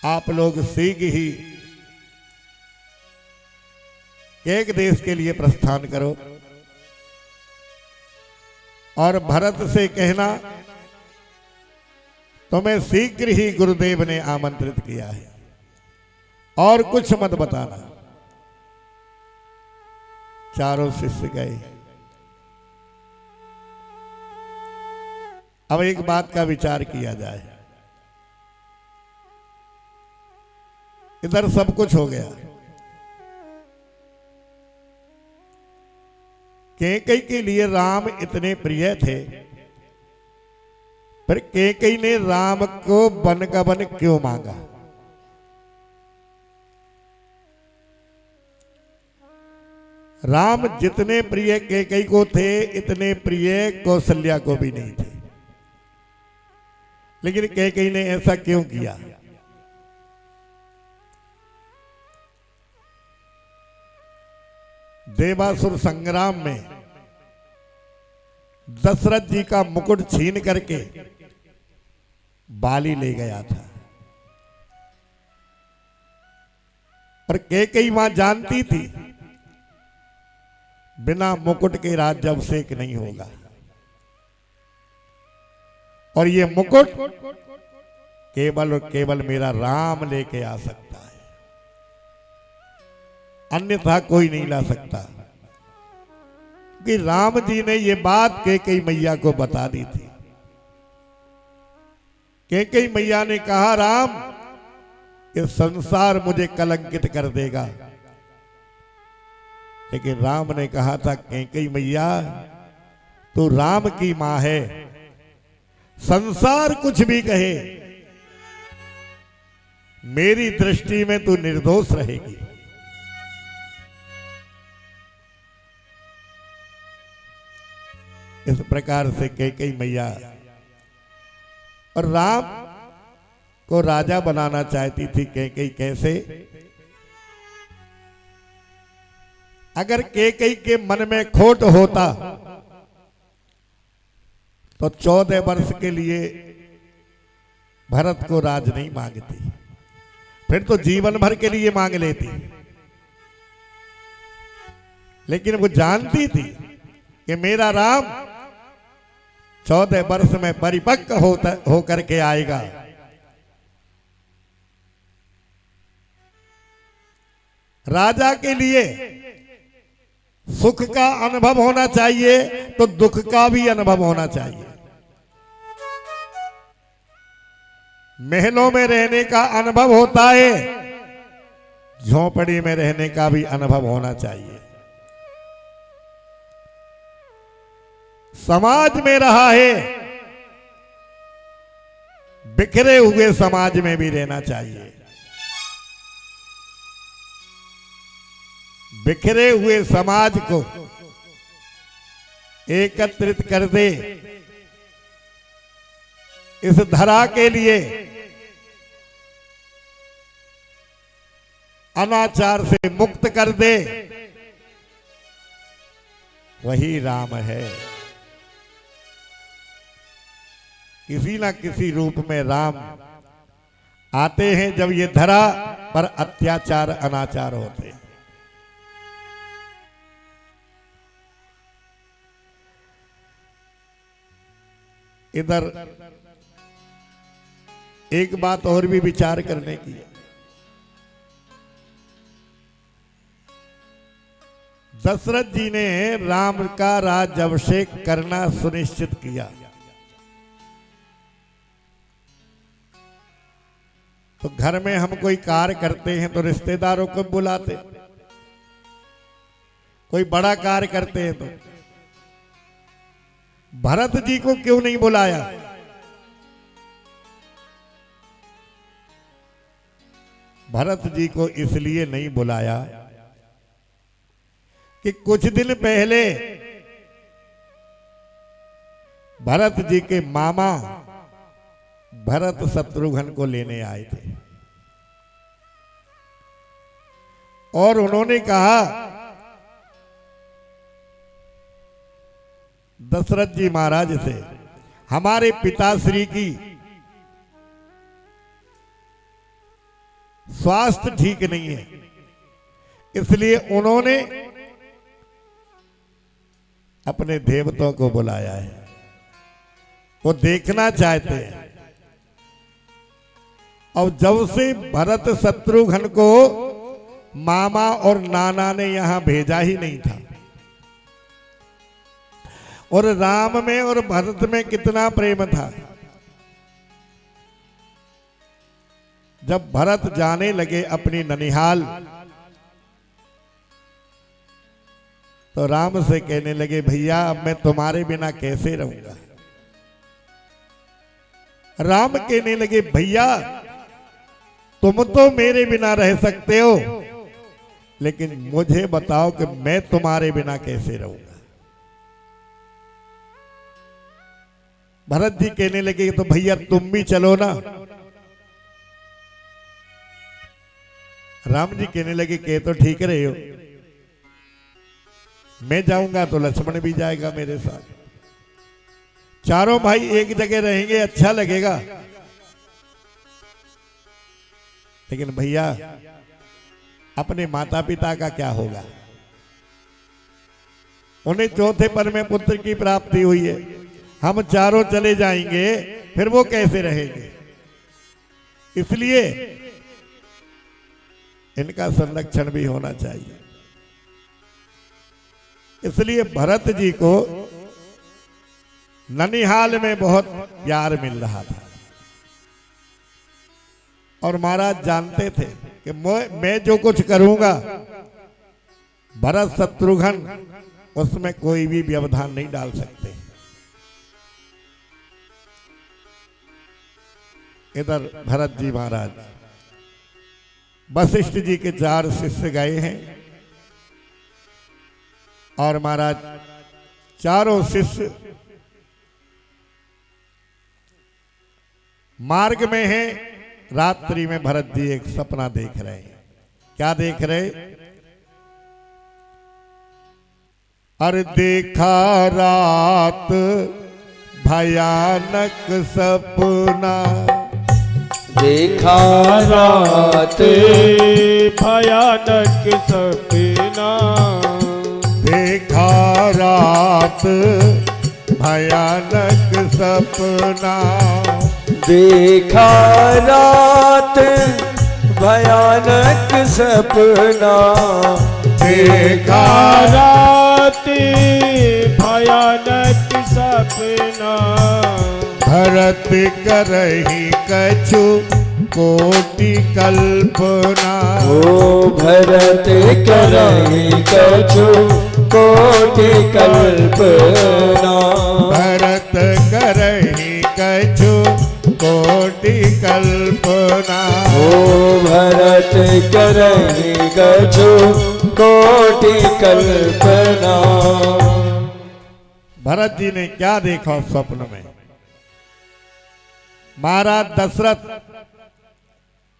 आप लोग शीघ्र ही एक देश के लिए प्रस्थान करो और भरत से कहना तुम्हें शीघ्र ही गुरुदेव ने आमंत्रित किया है और कुछ मत बताना। चारों शिष्य गए। अब एक बात का विचार किया जाए। इधर सब कुछ हो गया, कैकेयी के लिए राम इतने प्रिय थे, पर कैकेयी ने राम को वन का वन क्यों मांगा? राम जितने प्रिय कैकेयी को थे, इतने प्रिय कौशल्या को भी नहीं थे। लेकिन कैकेयी ने ऐसा क्यों किया? देवासुर संग्राम में दशरथ जी का मुकुट छीन करके बाली ले गया था और कैकेयी मां जानती थी बिना मुकुट के राज्याभिषेक नहीं होगा और ये मुकुट केवल और केवल मेरा राम लेके आ सकता है, अन्यथा कोई नहीं ला सकता। कि राम जी ने ये बात कैकेयी मैया को बता दी थी। कैकेयी मैया ने कहा राम ये संसार मुझे कलंकित कर देगा, लेकिन राम ने कहा था कैकेयी मैया तू राम की मां है, संसार कुछ भी कहे मेरी दृष्टि में तू निर्दोष रहेगी। इस प्रकार से कैकेयी मैया और राम को राजा बनाना चाहती थी कैकेयी। कैसे? अगर कैकेयी के मन में खोट होता तो 14 वर्ष के लिए भरत को राज नहीं मांगती, फिर तो जीवन भर के लिए मांग लेती। लेकिन वो जानती थी कि मेरा राम 14 वर्ष में परिपक्व होकर के आएगा। राजा के लिए सुख का अनुभव होना चाहिए तो दुख का भी अनुभव होना चाहिए। महलों में रहने का अनुभव होता है, झोंपड़ी में रहने का भी अनुभव होना चाहिए। समाज में रहा है, बिखरे हुए समाज में भी रहना चाहिए। बिखरे हुए समाज को एकत्रित कर दे, इस धरा के लिए अनाचार से मुक्त कर दे, वही राम है। किसी ना किसी रूप में राम आते हैं जब ये धरा पर अत्याचार अनाचार होते हैं। इधर एक बात और भी विचार करने की है। दशरथ जी ने राम का राज्याभिषेक करना सुनिश्चित किया, तो घर में हम कोई कार्य करते हैं तो रिश्तेदारों को बुलाते, कोई बड़ा कार्य करते हैं तो भरत जी को क्यों नहीं बुलाया? भरत जी को इसलिए नहीं बुलाया कि कुछ दिन पहले भरत जी के मामा भरत शत्रुघ्न को लेने आए थे और उन्होंने कहा दशरथ जी महाराज से हमारे पिताश्री की स्वास्थ्य ठीक नहीं है, इसलिए उन्होंने अपने देवताओं को बुलाया है। वो देखना चाहते हैं। और जब से भरत शत्रुघ्न को मामा और नाना ने यहां भेजा ही नहीं था, और राम में और भरत में कितना प्रेम था। जब भरत जाने लगे अपनी ननिहाल तो राम से कहने लगे भैया अब मैं तुम्हारे बिना कैसे रहूंगा। राम कहने लगे भैया तुम तो मेरे बिना रह सकते हो, लेकिन मुझे बताओ कि मैं तुम्हारे बिना कैसे रहूंगा। भरत जी कहने लगे तो भैया तुम भी चलो ना। राम जी कहने लगे कह तो ठीक रहे हो, मैं जाऊंगा तो लक्ष्मण भी जाएगा मेरे साथ, चारों भाई एक जगह रहेंगे, अच्छा लगेगा। लेकिन भैया अपने माता पिता का क्या होगा? उन्हें चौथे पर में पुत्र की प्राप्ति हुई है, हम चारों चले जाएंगे फिर वो कैसे रहेंगे? इसलिए इनका संरक्षण भी होना चाहिए। इसलिए भरत जी को ननिहाल में बहुत प्यार मिल रहा था। और महाराज जानते थे कि मैं जो कुछ करूंगा भरत शत्रुघ्न उसमें कोई भी व्यवधान नहीं डाल सकते। इधर भरत जी महाराज वशिष्ठ जी के 4 शिष्य गए हैं और महाराज चारों शिष्य मार्ग में हैं। रात्रि में भरत जी एक सपना देख रहे हैं। क्या देख रहे? अरे देखा रात भयानक सपना, देखा रात भयानक सपना, देखा रात भयानक सपना, देखा रात भयानक सपना, देखा रात भयानक सपना, भरत करही कछु कोटि कल्पना, ओ भरत करहि कछु कोटि कल्पना, भरत करही कछु कोटि कल्पना, ओ भरत करहि कछु कोटि कल्पना। भरत जी ने क्या देखा स्वप्न में? महाराज दशरथ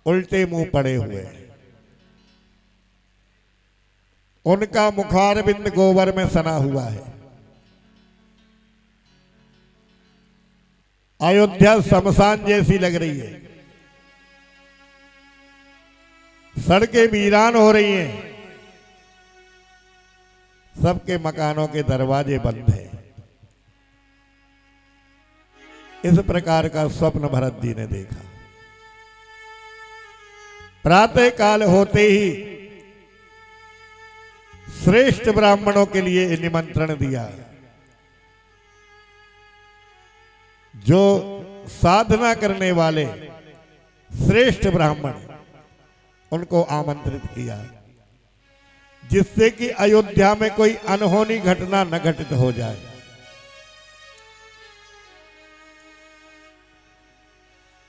उल्टे मुंह पड़े हुए, उनका मुखारविंद गोबर में सना हुआ है। अयोध्या शमशान जैसी लग रही है, सड़कें वीरान हो रही हैं, सबके मकानों के दरवाजे बंद हैं। इस प्रकार का स्वप्न भरत जी ने देखा। प्रातः काल होते ही श्रेष्ठ ब्राह्मणों के लिए निमंत्रण दिया। जो साधना करने वाले श्रेष्ठ ब्राह्मण, उनको आमंत्रित किया, जिससे कि अयोध्या में कोई अनहोनी घटना न घटित हो जाए।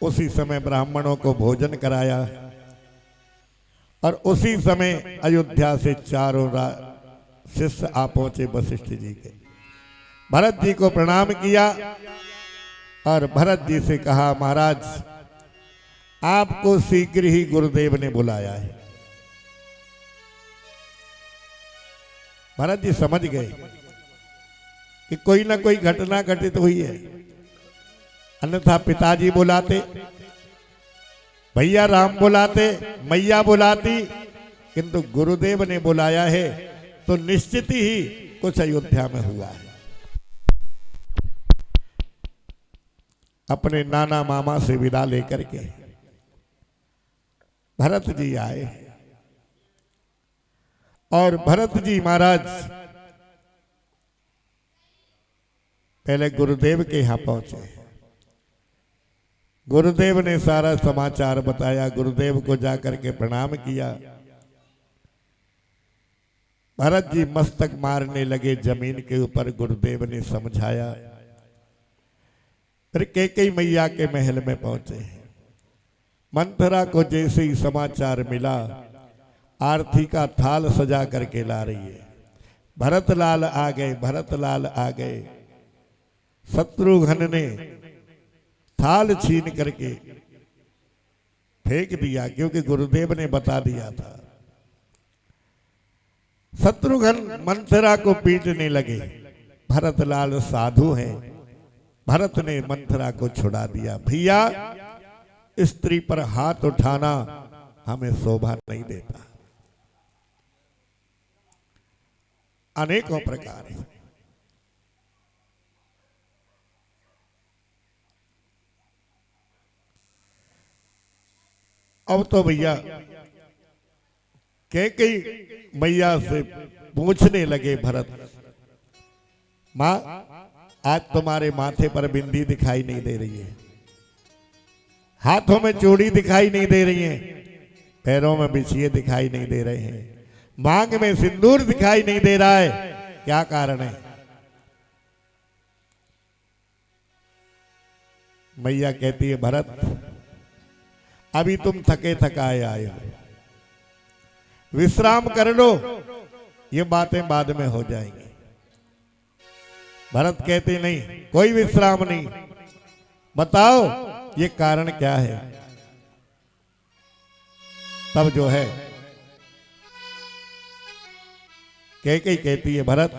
उसी समय ब्राह्मणों को भोजन कराया और उसी समय अयोध्या से चारों शिष्य आ पहुंचे वशिष्ठ जी के। भरत जी को प्रणाम किया और भरत जी से कहा, महाराज आपको शीघ्र ही गुरुदेव ने बुलाया है। भरत जी समझ गए कि कोई ना कोई घटना घटित हुई है, अन्यथा पिताजी बुलाते, भैया राम बुलाते, मैया बुलाती, किंतु गुरुदेव ने बुलाया है तो निश्चित ही कुछ अयोध्या में हुआ है। अपने नाना मामा से विदा लेकर के भरत जी आए और भरत जी महाराज पहले गुरुदेव के यहां पहुंचे। गुरुदेव ने सारा समाचार बताया, गुरुदेव को जाकर के प्रणाम किया। भरत जी मस्तक मारने लगे जमीन के ऊपर। गुरुदेव ने समझाया। फिर कैकेयी मैया के महल में पहुंचे। मंथरा को जैसे ही समाचार मिला, आरती का थाल सजा करके ला रही है। भरतलाल आ गए, भरतलाल आ गए। शत्रुघ्न ने थाल छीन करके फेंक दिया, क्योंकि गुरुदेव ने बता दिया था। शत्रुघ्न मंथरा को पीटने लगे। भरतलाल साधु हैं, भरत ने मंथरा को छुड़ा दिया। भैया, स्त्री पर हाथ उठाना हमें शोभा नहीं देता। अनेकों प्रकार से अब तो भैया कैकेयी मैया से पूछने लगे भरत, मां आज तुम्हारे माथे पर बिंदी दिखाई नहीं दे रही है। हाथों में चूड़ी दिखाई नहीं दे रही हैं, पैरों में बिछिए दिखाई नहीं दे रहे हैं, मांग में सिंदूर दिखाई नहीं दे रहा है, क्या कारण है? मैया कहती है भरत अभी तुम थके थकाए आए हो, विश्राम कर लो, ये बातें बाद में हो जाएंगी। भरत कहते नहीं, कोई विश्राम नहीं, बताओ ये कारण क्या है? तब जो है कैकेयी कहती है भरत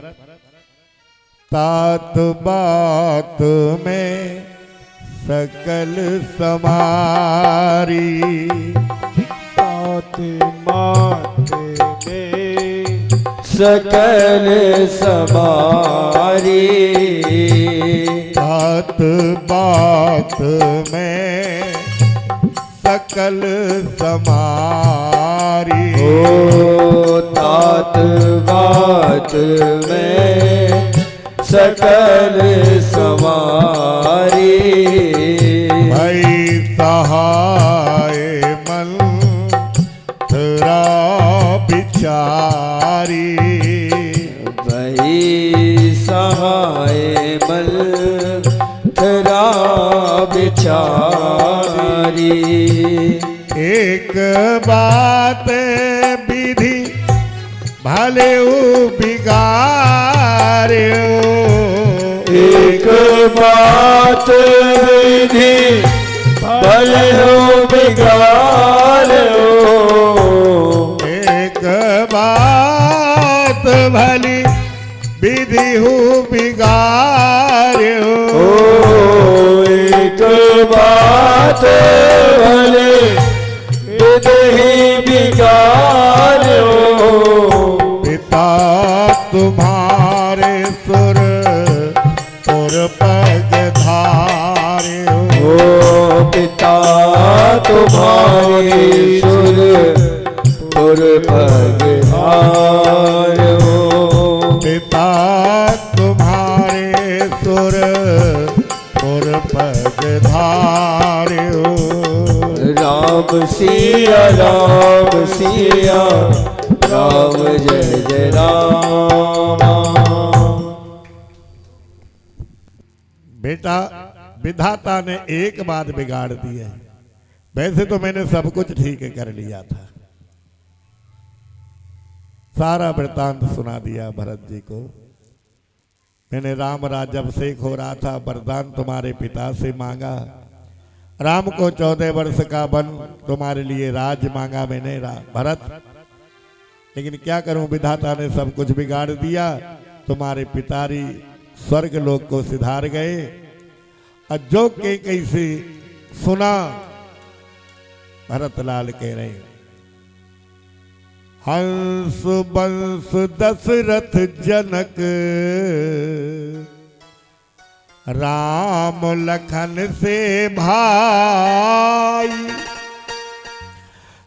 तात बात में सकल समारी, तात माते में सकल समारी, तात बात में सकल समारी, ओ तात बात में सकल समारी, भई सहाय मंथरा बिचारी, वही सहाय मंथरा बिचारी, एक बात विधि भले बिगाड़ो, एक बात विधि भले हो बिगाड़ो, एक बात भली विधि हो बिगाड़ो, एक बात भले विधि बिगाड़ो, पिता तुम्हारे सुर पग धार्यो, ओ पिता तुम्हारे सुर पग धार्यो, पिता तुम्हारे सुर पग धार्यो, राम सिया राम सिया राम जय जय राम। बेटा विधाता ने एक बात बिगाड़ दी है, वैसे तो मैंने सब कुछ ठीक कर लिया था, सारा वृतांत सुना दिया भरत जी को। मैंने राम राज्य अभिषेक हो रहा था, वरदान तुम्हारे पिता से मांगा, राम को 14 वर्ष का वन तुम्हारे लिए राज मांगा मैंने भरत, लेकिन क्या करूं विधाता ने सब कुछ बिगाड़ दिया, तुम्हारे पितारी स्वर्ग लोक को सिधार गए। और जो कैकेयी से सुना, भरतलाल कह रहे हंस बंस दशरथ जनक राम लखन से भाई,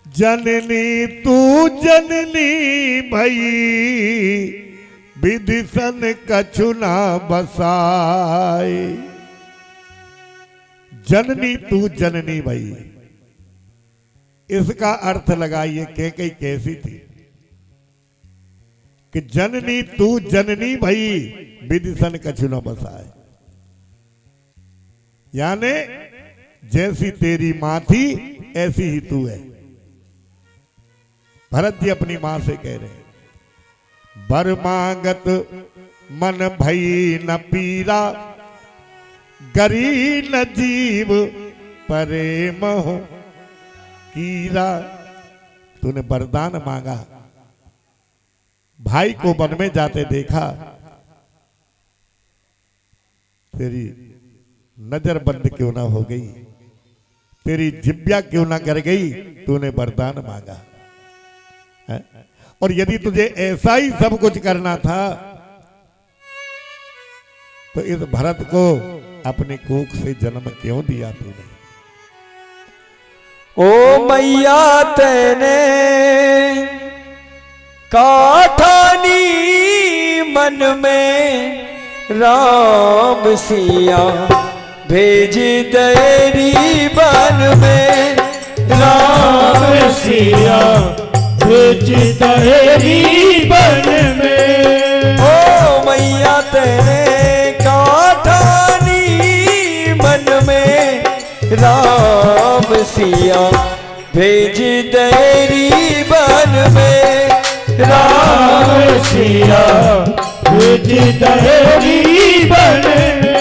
जननी तू जननी भई विदिशन कछु ना बसाए, जननी तू जननी भई, इसका अर्थ लगाइए कैकेयी कैसी थी कि जननी तू जननी भई विदिशन कछु ना बसाए, यानी जैसी तेरी मां थी ऐसी ही तू है। भरत जी अपनी मां से कह रहे हैं बर मांगत मन भई न पीरा, गरी न जीव परे मोह कीरा। तूने वरदान मांगा, भाई को वन में जाते देखा, तेरी नजर बंद क्यों ना हो गई, तेरी जिब्या क्यों ना कर गई, तूने वरदान मांगा है? और यदि तुझे ऐसा ही सब कुछ करना था तो इस भरत को अपने कोख से जन्म क्यों दिया तूने? ओ मैया तेने काठानी मन में राम सिया भेज तेरी बन में राम सिया भेज तेरी बन में। ओ मैया तेरे काठानी मन में राम सिया भेज तेरी बन में राम सिया भेज तेरी बन में।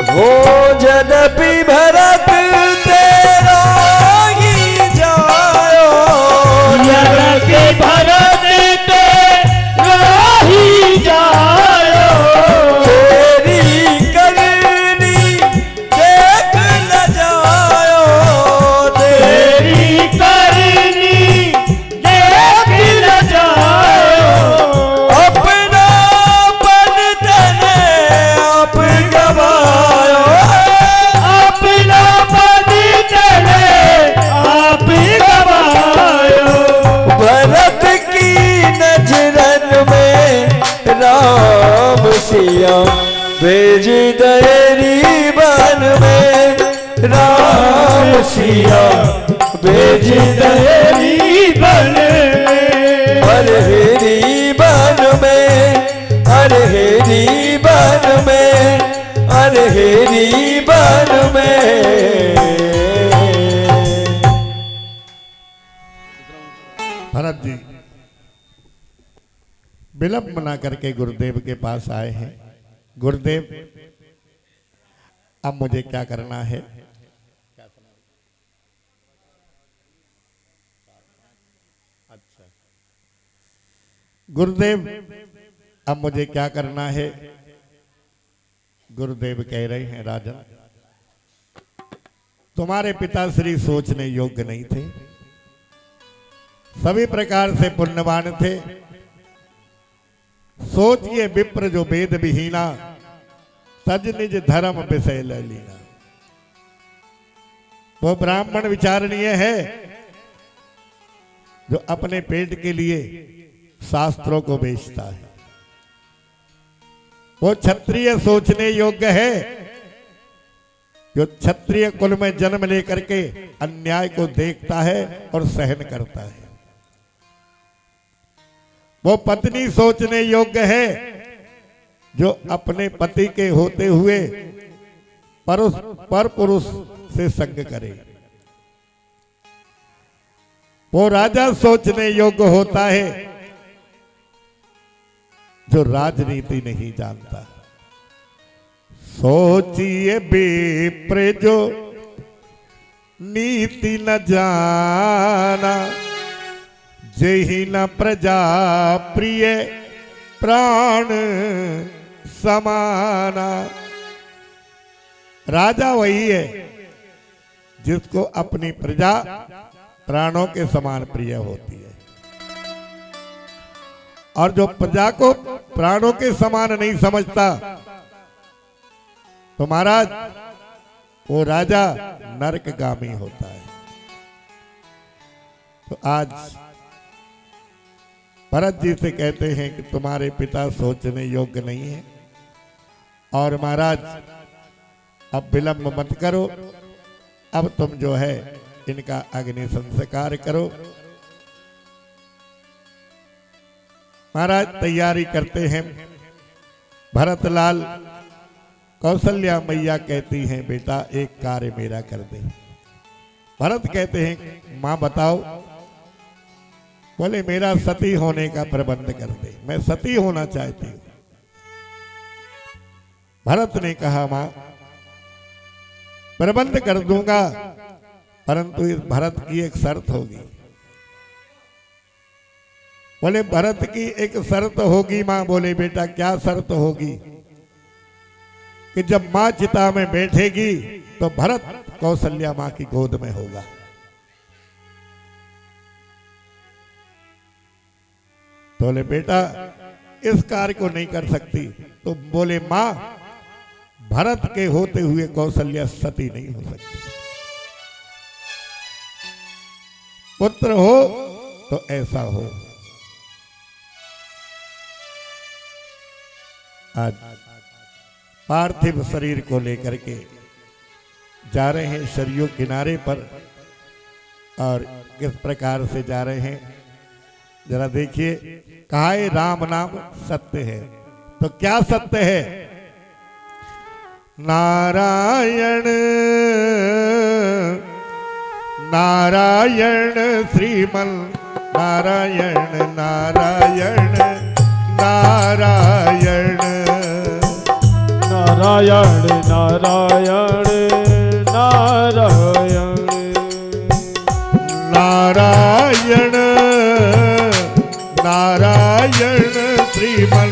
हो यद्यपि भरत तेरा ही जायो, यद्यपि भरत तेरा ही जायो, तेरी करनी देख न जायो, तेरी करनी देख न जायो। अपना पन तने आप गवायो, अपना पद चले आप गवायो। भरत की नजरन में राम सिया भेज तेरी बन में राम सिया भेज तेरी बन में। अरे हेरी बन में, अरे हेरी बन में, अरे हेरी बन में। भरत जी विलंब ना करके गुरुदेव के पास आए हैं। गुरुदेव अब मुझे क्या करना है? अच्छा गुरुदेव अब मुझे क्या करना है? गुरुदेव कह रहे हैं राजन तुम्हारे पिताश्री सोचने योग्य नहीं थे, सभी प्रकार से पुण्यवान थे। सोचिए विप्र जो वेद विहीना, तज निज धर्म विषय ले लीना। वो ब्राह्मण विचारणीय है जो अपने पेट के लिए शास्त्रों को बेचता है। वो क्षत्रिय सोचने योग्य है जो क्षत्रिय कुल में जन्म लेकर के अन्याय को देखता है और सहन करता है। वो पत्नी सोचने योग्य है जो अपने पति के होते हुए पर पुरुष से संग करे। वो राजा सोचने योग्य होता है जो राजनीति नहीं जानता। सोचिए विप्र जो नीति न जाना, जेहि न प्रजा प्रिय प्राण समाना। राजा वही है जिसको अपनी प्रजा प्राणों के समान प्रिय होती है, और जो प्रजा को प्राणों के समान नहीं समझता तो महाराज वो राजा नरकगामी होता है। तो आज भरत जी से कहते हैं कि तुम्हारे पिता सोचने योग्य नहीं है, और महाराज अब विलंब मत करो, अब तुम जो है इनका अग्नि संस्कार करो। महाराज तैयारी करते हैं। भरतलाल कौशल्या मैया कहती हैं बेटा एक कार्य मेरा कर दे। भरत कहते हैं माँ बताओ। बोले मेरा सती होने का प्रबंध कर दे, मैं सती होना चाहती हूं। भरत ने कहा मां प्रबंध कर दूंगा, परंतु इस भरत की एक शर्त होगी। बोले भरत की एक शर्त होगी मां। बोले बेटा क्या शर्त होगी? कि जब मां चिता में बैठेगी तो भरत कौशल्या मां की गोद में होगा। तो बोले बेटा इस कार्य को नहीं कर सकती। तो बोले माँ भरत के होते हुए कौशल्या सती नहीं हो सकती। पुत्र हो तो ऐसा हो। आज पार्थिव शरीर को लेकर के जा रहे हैं सरयू किनारे पर, और किस प्रकार से जा रहे हैं जरा देखिए। कहा है राम नाम सत्य है, तो क्या सत्य है? नारायण नारायण श्रीमन नारायण नारायण नारायण नारायण नारायण नारायण नारायण नारायण श्रीमन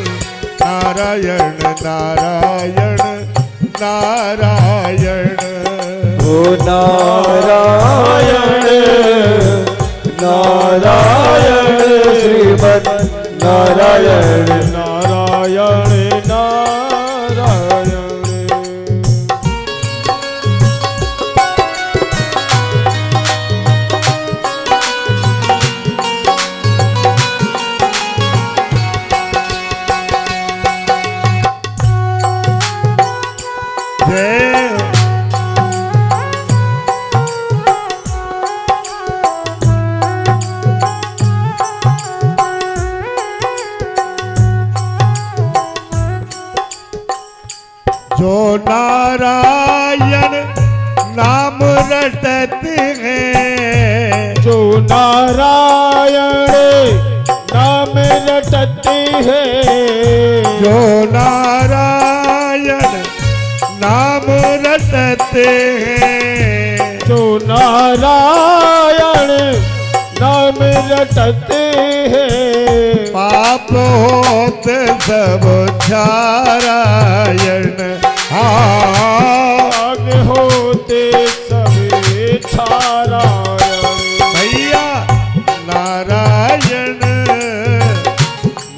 नारायण नारायण नारायण। ओ नारायण नारायण श्रीमन नारायण नारायण नारायण। जो नारायण नाम रटते हैं, जो नारायण नाम रटते हैं, जो नारायण नाम रटते हैं, जो नारायण नाम रटते हैं, पाप होते सब नारायण। आग होते सभी नारायण। भैया नारायण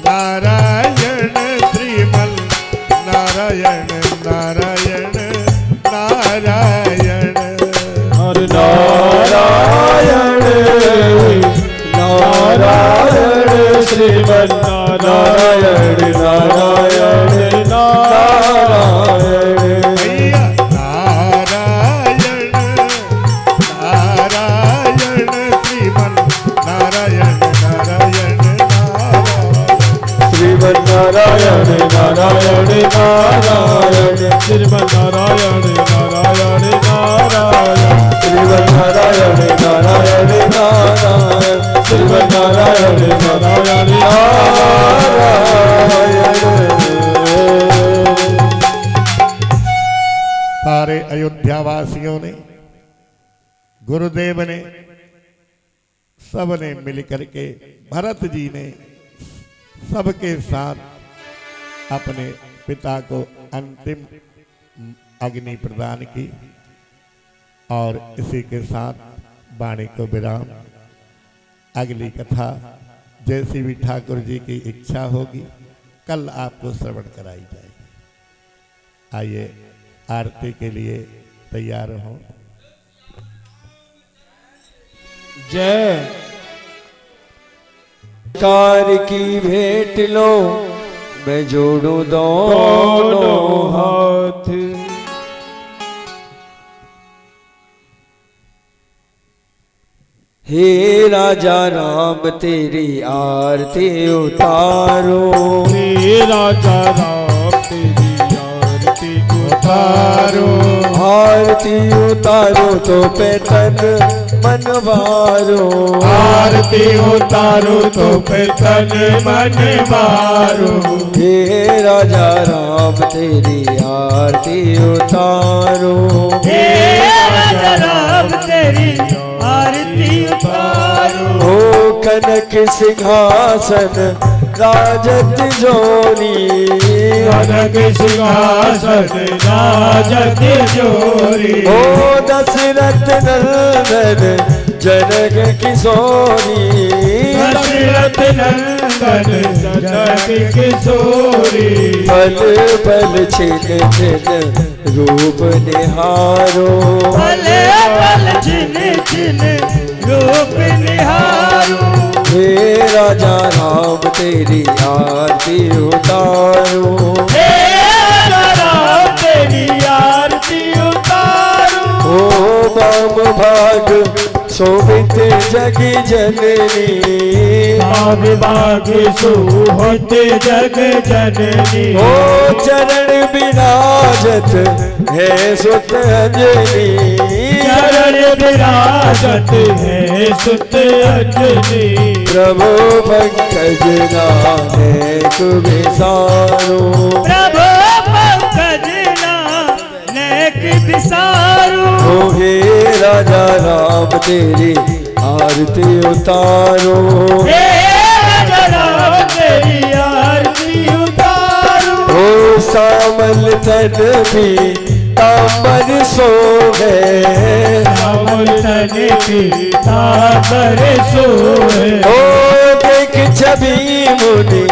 नारायण श्रीमन नारायण नारायण नारायण। हर नारायण नारायण श्रीमन नारायण नारायण नारायण। भैया नारायण नारायण श्रीमन नारायण नारायण नारायण। श्रीमन नारायण नारायण नारायण। श्रीमन नारायण नारायण नारायण। श्रीमन नारायण नारायण नारायण। श्रीमन नारायण नारायण नारायण। सारे अयोध्या वासियों ने, गुरुदेव ने, सब ने मिलकर के, भरत जी ने सबके साथ अपने पिता को अंतिम अग्नि प्रदान की। और इसी के साथ वाणी को विराम। अगली कथा जैसी भी ठाकुर जी की इच्छा होगी कल आपको श्रवण कराई जाएगी। आइए आरती के लिए तैयार हो। जय। कार की भेंट लो, मैं जोड़ू दोनों हाथ। हे राजा राम तेरी आरती उतारो। हे राजा राम तेरी आरती उतारो। आरती उतारो तो पे तन मन वारो। आरती उतारो तो पे तन मन वारो। हे राजा राम तेरी आरती उतारो। हे राजा राम तेरी आरती उतारो। हो कनक सिंहासन राजत जोरी। कनक सिंहासन राजत जोरी। हो दशरथ नंदन जनक किशोरी दशरथ नंदन जनक किशोरी पल पल छिन छिन रूप निहारो पल पल छिन छिन रूप निहारो हे राजा राम तेरी आरती उतारो हे राम तेरी आरती उतारो ओ बाम भाग शोभित जग जननी भाग भाग सोहत जग जननी ओ चरण विराजत है सुत अंजनी चरण विराजत है सुत अंजनी प्रभु पंकज नानक विसारो प्रभु पंकज नानक विसारो ओ हे राजा राम तेरी आरती उतारो हे राजा राम तेरी आरती उतारो ओ सामल तन भी तामर सोहे रावण तन की तापर सोए ओ देख छवि मुनि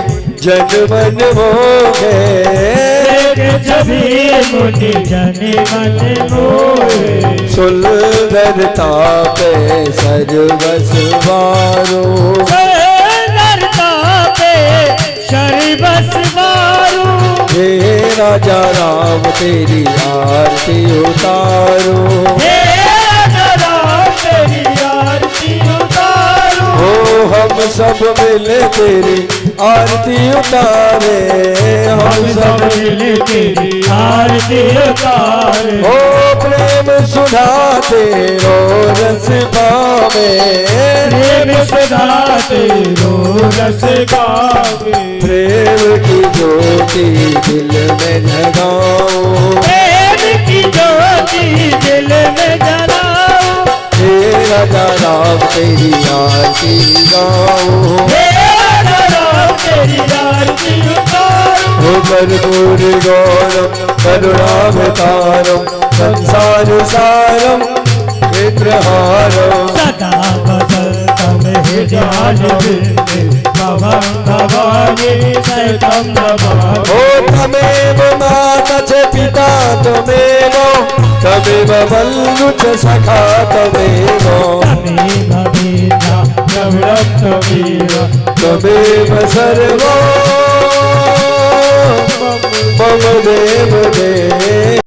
जन मन मोहे छवि मुनि जन मन मोहे सुंदरता पे सर्वस वारो सुंदरता पे सर्वस वारो हे राजा राम तेरी आरती उतारो हे राजा राम तेरी आरती उतारो ओ हम सब मिले तेरी आरती उतारे हम सब मिल तेरी आरती उतारे ओ प्रेम सुधा तेरो रस पावे प्रेम सदा तेरो रस गावे प्रेम की ज्योति दिल में जगाओ प्रेम की ज्योति दिल में जलाओ हे राजा राम तेरी आरती गाओ हे राजा राम तेरी आरती उतारो ओ कर्पूर गौरम करुणावतारम संसार सारम चित्रहारम सदा बदलतम हृदयाल बिंदे भवं भवानी सतम नमामि ओ तमेव माता च पिता त्वमेव तमेव बन्धु च सखा त्वमेव तमेव वेदा प्रवृत्त तमेव त्वमेव सर्वं मम देव देव